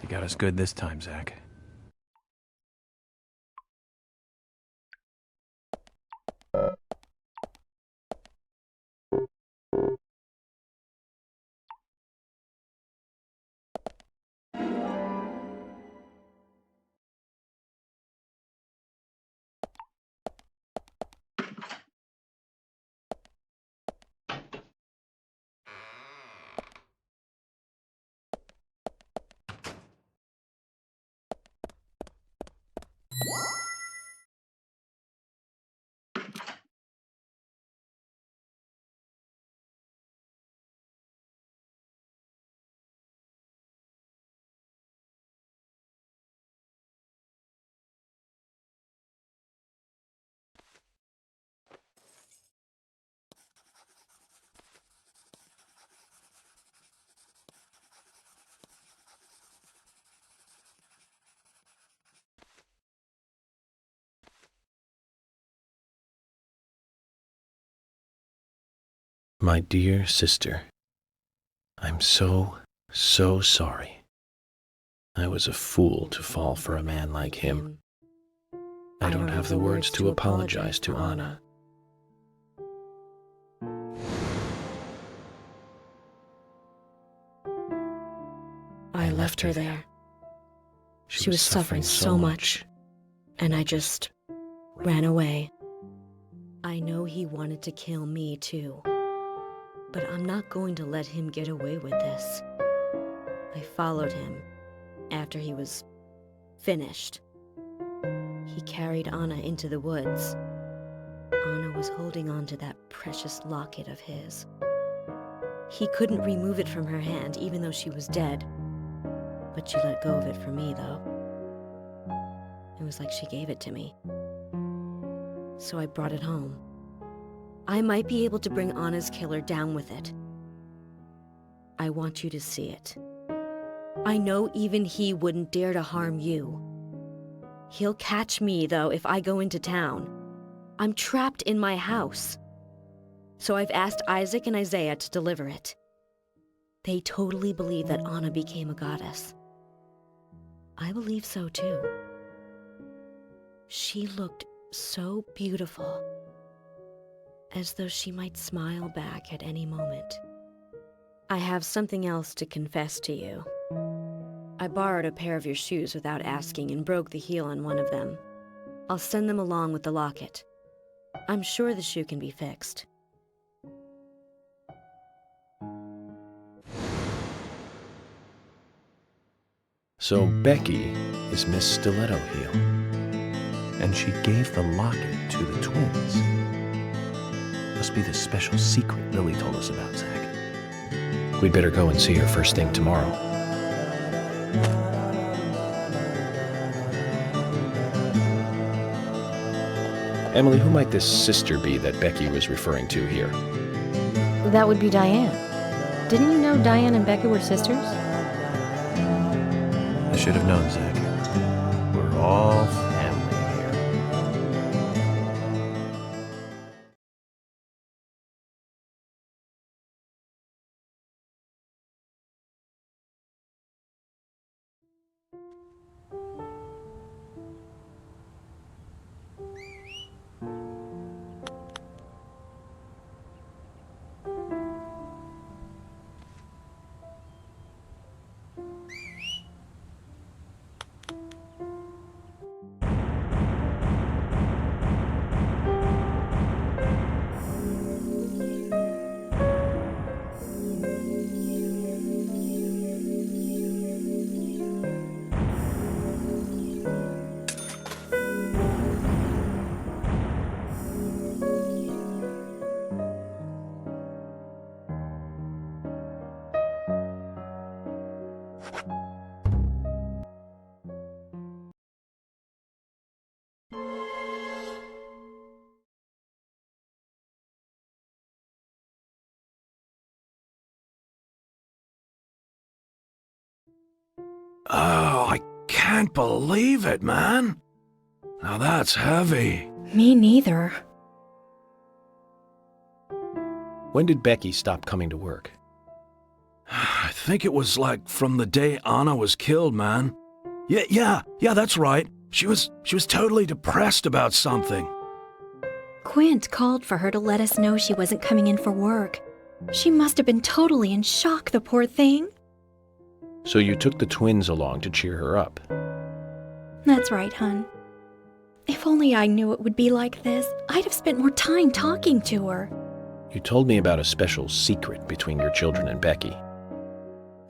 You got us good this time, Zach. My dear sister, I'm so sorry. I was a fool to fall for a man like him. I don't have the words to apologize to Anna. I left her there. She was suffering so much, and I just ran away. I know he wanted to kill me too, but I'm not going to let him get away with this. I followed him after he was finished. He carried Anna into the woods. Anna was holding on to that precious locket of his. He couldn't remove it from her hand, even though she was dead. But she let go of it for me, though. It was like she gave it to me. So I brought it home. I might be able to bring Anna's killer down with it. I want you to see it. I know even he wouldn't dare to harm you. He'll catch me, though, if I go into town. I'm trapped in my house. So I've asked Isaac and Isaiah to deliver it. They totally believe that Anna became a goddess. I believe so, too. She looked so beautiful, as though she might smile back at any moment. I have something else to confess to you. I borrowed a pair of your shoes without asking and broke the heel on one of them. I'll send them along with the locket. I'm sure the shoe can be fixed. So Becky is Miss Stiletto Heel. And she gave the locket to the twins. Must be the special secret Lily told us about, Zach. We'd better go and see her first thing tomorrow. Emily, who might this sister be that Becky was referring to here? That would be Diane. Didn't you know Diane and Becky were sisters? I should have known, Zach. We're all family here. can't believe it, man. Now that's heavy. Me neither. When did Becky stop coming to work? I think it was like from the day Anna was killed, man. Yeah, that's right. She was totally depressed about something. Quint called for her to let us know she wasn't coming in for work. She must have been totally in shock, the poor thing. So you took the twins along to cheer her up. That's right, hon. If only I knew it would be like this, I'd have spent more time talking to her. You told me about a special secret between your children and Becky.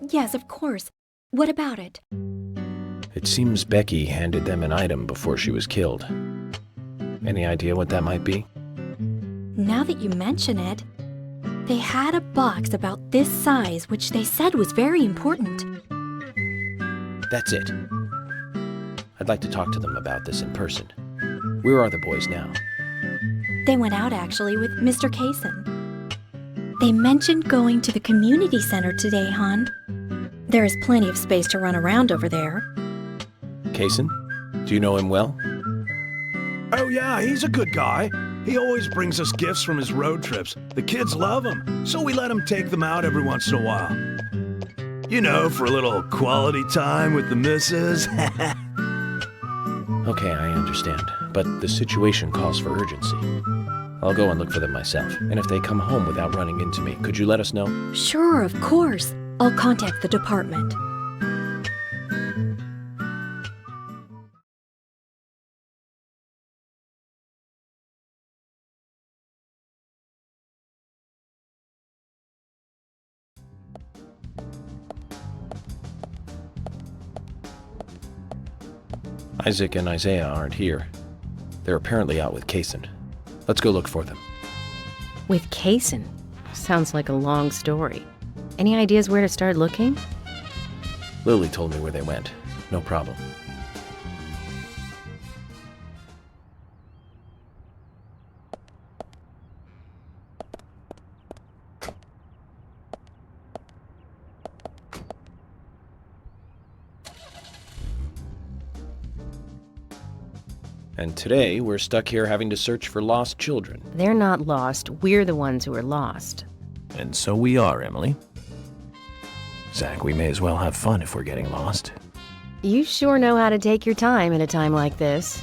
Yes, of course. What about it? It seems Becky handed them an item before she was killed. Any idea what that might be? Now that you mention it, they had a box about this size which they said was very important. That's it. I'd like to talk to them about this in person. Where are the boys now? They went out actually with Mr. Kaysen. They mentioned going to the community center today, hon. There is plenty of space to run around over there. Kaysen? Do you know him well? Oh yeah, he's a good guy. He always brings us gifts from his road trips. The kids love him, so we let him take them out every once in a while. You know, for a little quality time with the missus. Okay, I understand, but the situation calls for urgency. I'll go and look for them myself, and if they come home without running into me, could you let us know? Sure, of course. I'll contact the department. Isaac and Isaiah aren't here. They're apparently out with Kaysen. Let's go look for them. With Kaysen? Sounds like a long story. Any ideas where to start looking? Lily told me where they went. No problem. And today, we're stuck here having to search for lost children. They're not lost. We're the ones who are lost. And so we are, Emily. Zach, we may as well have fun if we're getting lost. You sure know how to take your time at a time like this.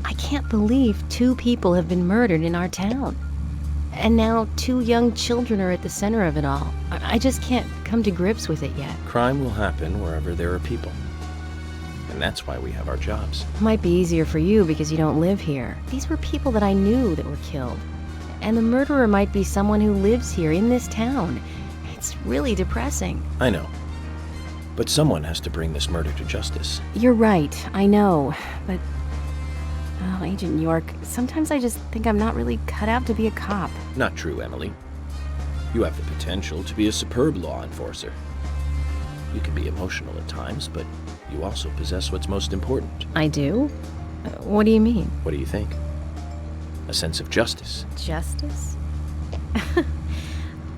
I can't believe 2 people have been murdered in our town. And now 2 young children are at the center of it all. I just can't come to grips with it yet. Crime will happen wherever there are people. And that's why we have our jobs. Might be easier for you because you don't live here. These were people that I knew that were killed. And the murderer might be someone who lives here in this town. It's really depressing. I know. But someone has to bring this murder to justice. You're right, I know. But, oh, Agent York, sometimes I just think I'm not really cut out to be a cop. Not true, Emily. You have the potential to be a superb law enforcer. You can be emotional at times, but you also possess what's most important. I do? What do you mean? What do you think? A sense of justice. Justice?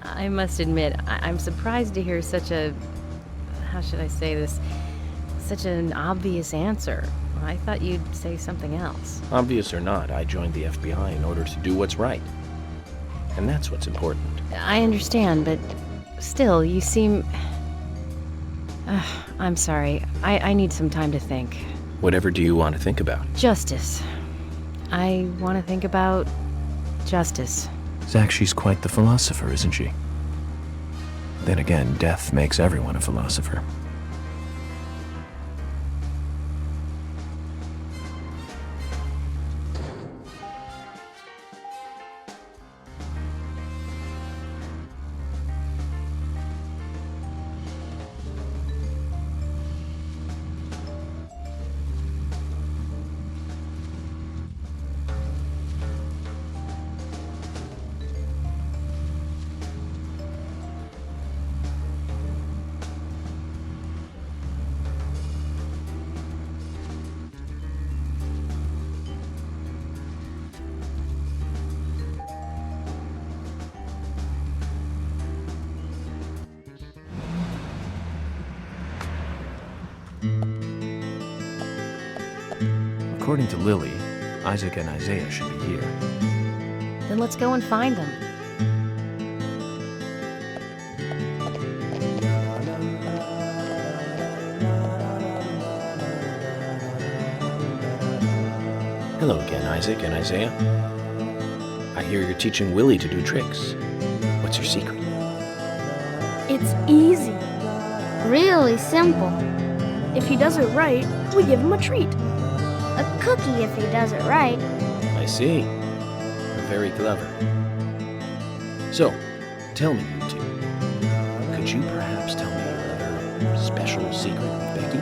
I must admit, I'm surprised to hear such a... how should I say this? Such an obvious answer. I thought you'd say something else. Obvious or not, I joined the FBI in order to do what's right. And that's what's important. I understand, but still, you seem... I'm sorry. I need some time to think. Whatever do you want to think about? Justice. I want to think about justice. Zach, she's quite the philosopher, isn't she? Then again, death makes everyone a philosopher. According to Lily, Isaac and Isaiah should be here. Then let's go and find them. Hello again, Isaac and Isaiah. I hear you're teaching Willie to do tricks. What's your secret? It's easy. Really simple. If he does it right, we give him a treat. A cookie if he does it right. I see. Very clever. So, tell me, you two. Could you perhaps tell me your other special secret with Becky?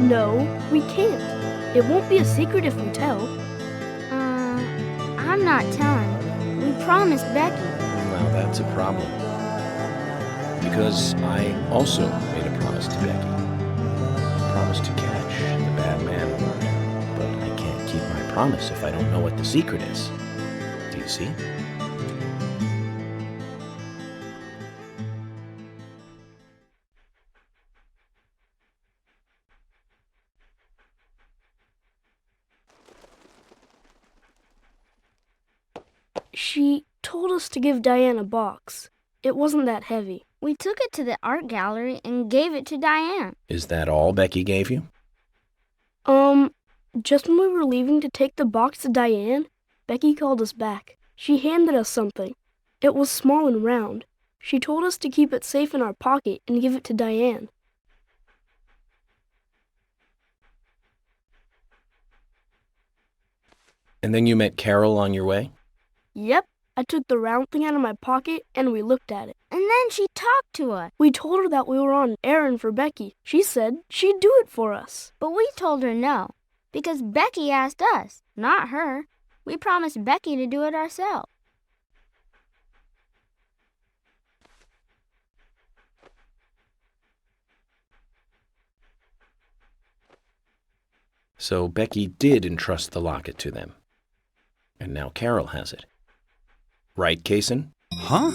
No, we can't. It won't be a secret if we tell. I'm not telling. We promised Becky. Well, that's a problem. Because I also made a promise to Becky. I promised to catch the bad man word. But I can't keep my promise if I don't know what the secret is. Do you see? She told us to give Diane a box. It wasn't that heavy. We took it to the art gallery and gave it to Diane. Is that all Becky gave you? Just when we were leaving to take the box to Diane, Becky called us back. She handed us something. It was small and round. She told us to keep it safe in our pocket and give it to Diane. And then you met Carol on your way? Yep. I took the round thing out of my pocket and we looked at it. And then she talked to us. We told her that we were on an errand for Becky. She said she'd do it for us. But we told her no, because Becky asked us, not her. We promised Becky to do it ourselves. So Becky did entrust the locket to them. And now Carol has it. Right, Kaysen? Huh?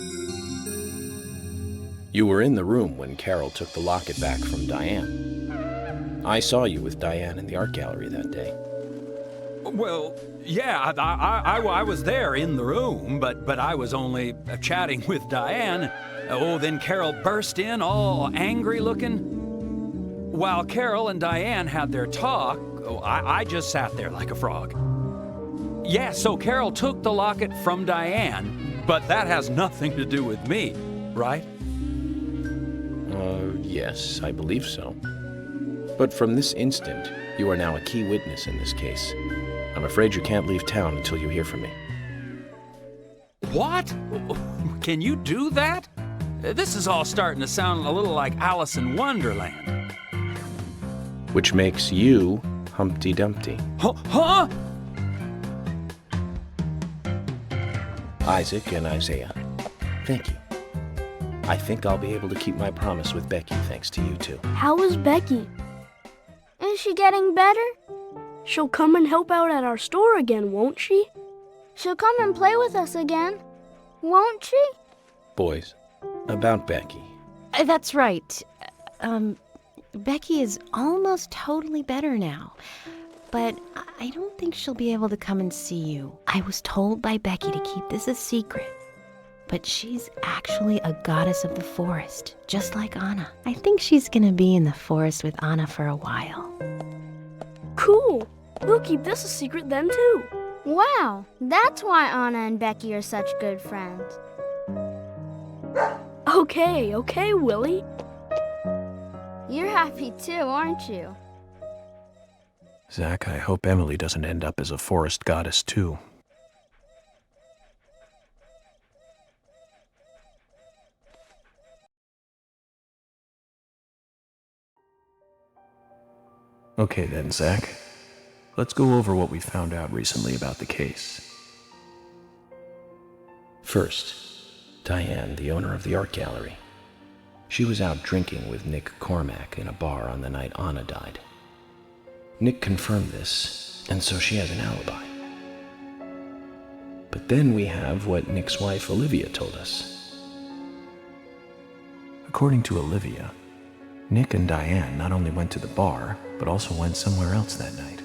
You were in the room when Carol took the locket back from Diane. I saw you with Diane in the art gallery that day. Well, yeah, I was there in the room, but I was only chatting with Diane. Oh, then Carol burst in, all angry looking. While Carol and Diane had their talk, I just sat there like a frog. Yeah, so Carol took the locket from Diane, but that has nothing to do with me, right? Yes, I believe so. But from this instant, you are now a key witness in this case. I'm afraid you can't leave town until you hear from me. What? Can you do that? This is all starting to sound a little like Alice in Wonderland. Which makes you Humpty Dumpty. Huh? Isaac and Isaiah, thank you. I think I'll be able to keep my promise with Becky thanks to you two. How is Becky? Is she getting better? She'll come and help out at our store again, won't she? She'll come and play with us again, won't she? Boys, about Becky. That's right. Becky is almost totally better now. But I don't think she'll be able to come and see you. I was told by Becky to keep this a secret. But she's actually a goddess of the forest, just like Anna. I think she's gonna be in the forest with Anna for a while. Cool. We'll keep this a secret then, too. Wow, that's why Anna and Becky are such good friends. Okay, Willie. You're happy too, aren't you? Zach, I hope Emily doesn't end up as a forest goddess, too. Okay then, Zach. Let's go over what we found out recently about the case. First, Diane, the owner of the art gallery. She was out drinking with Nick Cormack in a bar on the night Anna died. Nick confirmed this, and so she has an alibi. But then we have what Nick's wife Olivia told us. According to Olivia, Nick and Diane not only went to the bar, but also went somewhere else that night.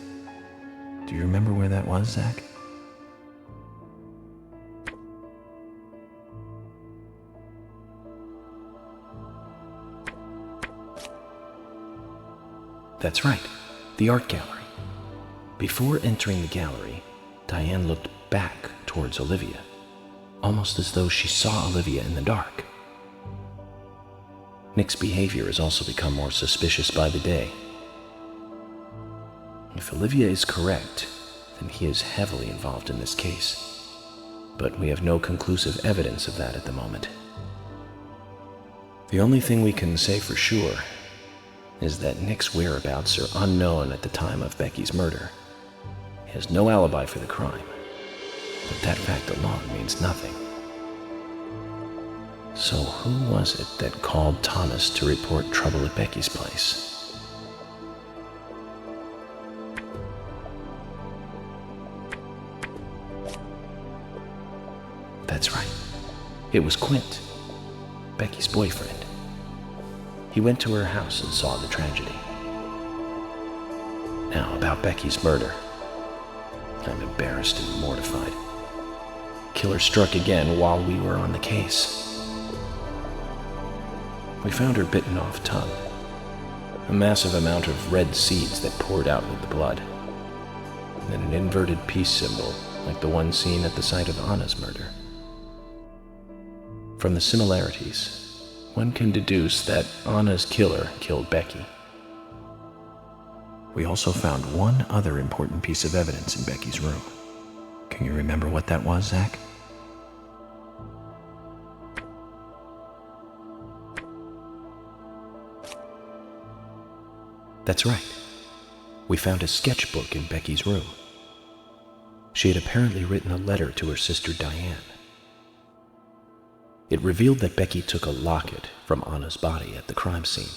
Do you remember where that was, Zach? That's right, the art gallery. Before entering the gallery, Diane looked back towards Olivia, almost as though she saw Olivia in the dark. Nick's behavior has also become more suspicious by the day. If Olivia is correct, then he is heavily involved in this case. But we have no conclusive evidence of that at the moment. The only thing we can say for sure is that Nick's whereabouts are unknown at the time of Becky's murder. He has no alibi for the crime, but that fact alone means nothing. So who was it that called Thomas to report trouble at Becky's place? That's right. It was Quint, Becky's boyfriend. He went to her house and saw the tragedy. Now, about Becky's murder. I'm embarrassed and mortified. Killer struck again while we were on the case. We found her bitten off tongue, a massive amount of red seeds that poured out with the blood, and then an inverted peace symbol like the one seen at the site of Anna's murder. From the similarities, one can deduce that Anna's killer killed Becky. We also found one other important piece of evidence in Becky's room. Can you remember what that was, Zach? That's right. We found a sketchbook in Becky's room. She had apparently written a letter to her sister Diane. It revealed that Becky took a locket from Anna's body at the crime scene.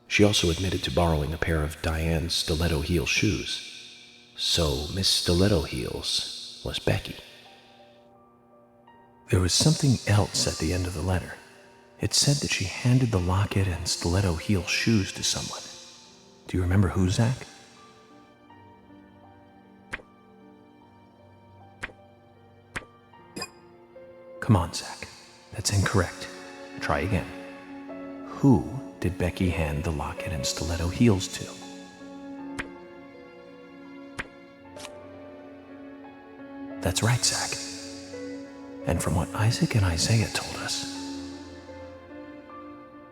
She also admitted to borrowing a pair of Diane's stiletto heel shoes. So Miss Stiletto Heels was Becky. There was something else at the end of the letter. It said that she handed the locket and stiletto heel shoes to someone. Do you remember who, Zach? Come on, Zach. That's incorrect. Try again. Who did Becky hand the locket and stiletto heels to? That's right, Zach. And from what Isaac and Isaiah told us,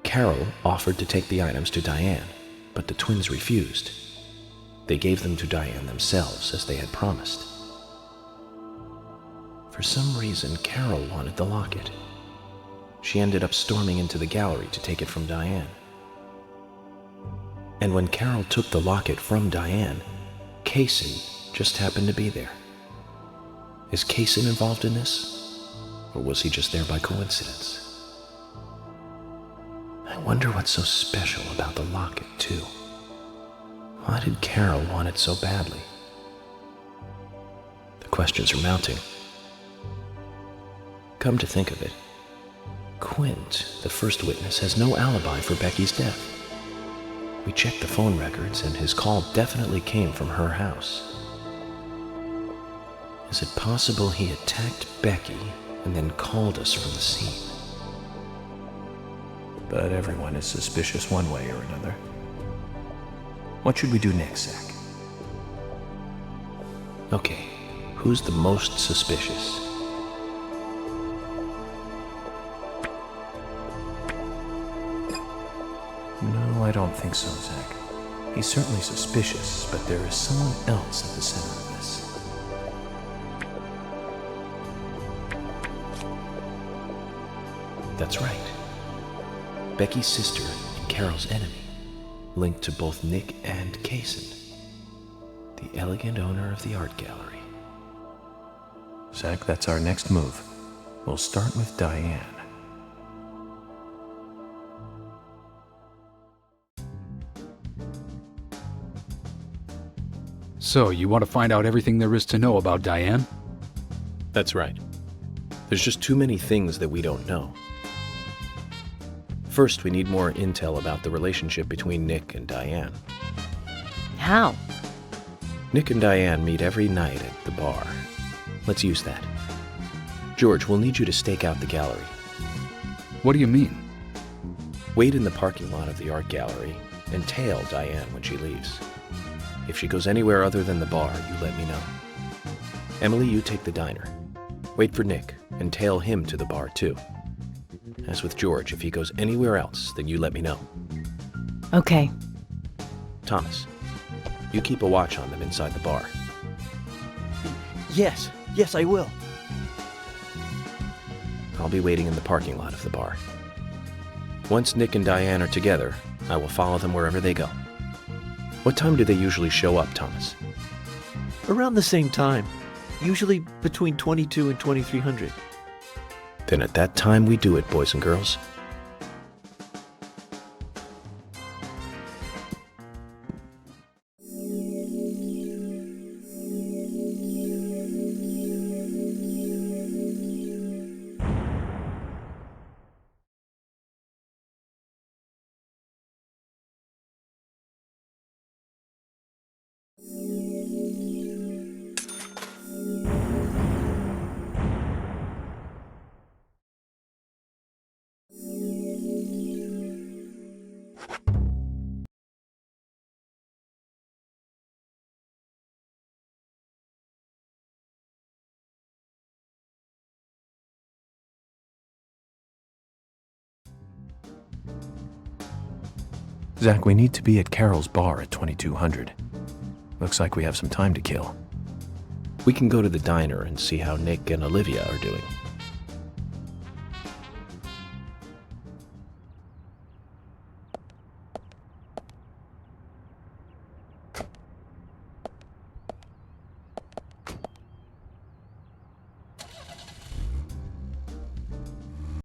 Carol offered to take the items to Diane, but the twins refused. They gave them to Diane themselves, as they had promised. For some reason, Carol wanted the locket. She ended up storming into the gallery to take it from Diane. And when Carol took the locket from Diane, Kaysen just happened to be there. Is Kaysen involved in this? Or was he just there by coincidence? I wonder what's so special about the locket, too. Why did Carol want it so badly? The questions are mounting. Come to think of it, Quint, the first witness, has no alibi for Becky's death. We checked the phone records, and his call definitely came from her house. Is it possible he attacked Becky and then called us from the scene? But everyone is suspicious one way or another. What should we do next, Zach? Okay, who's the most suspicious? No, I don't think so, Zach. He's certainly suspicious, but there is someone else at the center of this. That's right. Becky's sister and Carol's enemy, linked to both Nick and Kaysen, the elegant owner of the art gallery. Zach, that's our next move. We'll start with Diane. So, you want to find out everything there is to know about Diane? That's right. There's just too many things that we don't know. First, we need more intel about the relationship between Nick and Diane. How? Nick and Diane meet every night at the bar. Let's use that. George, we'll need you to stake out the gallery. What do you mean? Wait in the parking lot of the art gallery and tail Diane when she leaves. If she goes anywhere other than the bar, you let me know. Emily, you take the diner. Wait for Nick and tail him to the bar too. As with George, if he goes anywhere else, then you let me know. Okay. Thomas, you keep a watch on them inside the bar. Yes, I will. I'll be waiting in the parking lot of the bar. Once Nick and Diane are together, I will follow them wherever they go. What time do they usually show up, Thomas? Around the same time. Usually between 22 and 2300. Then at that time we do it, boys and girls. Zach, we need to be at Carol's bar at 2200. Looks like we have some time to kill. We can go to the diner and see how Nick and Olivia are doing.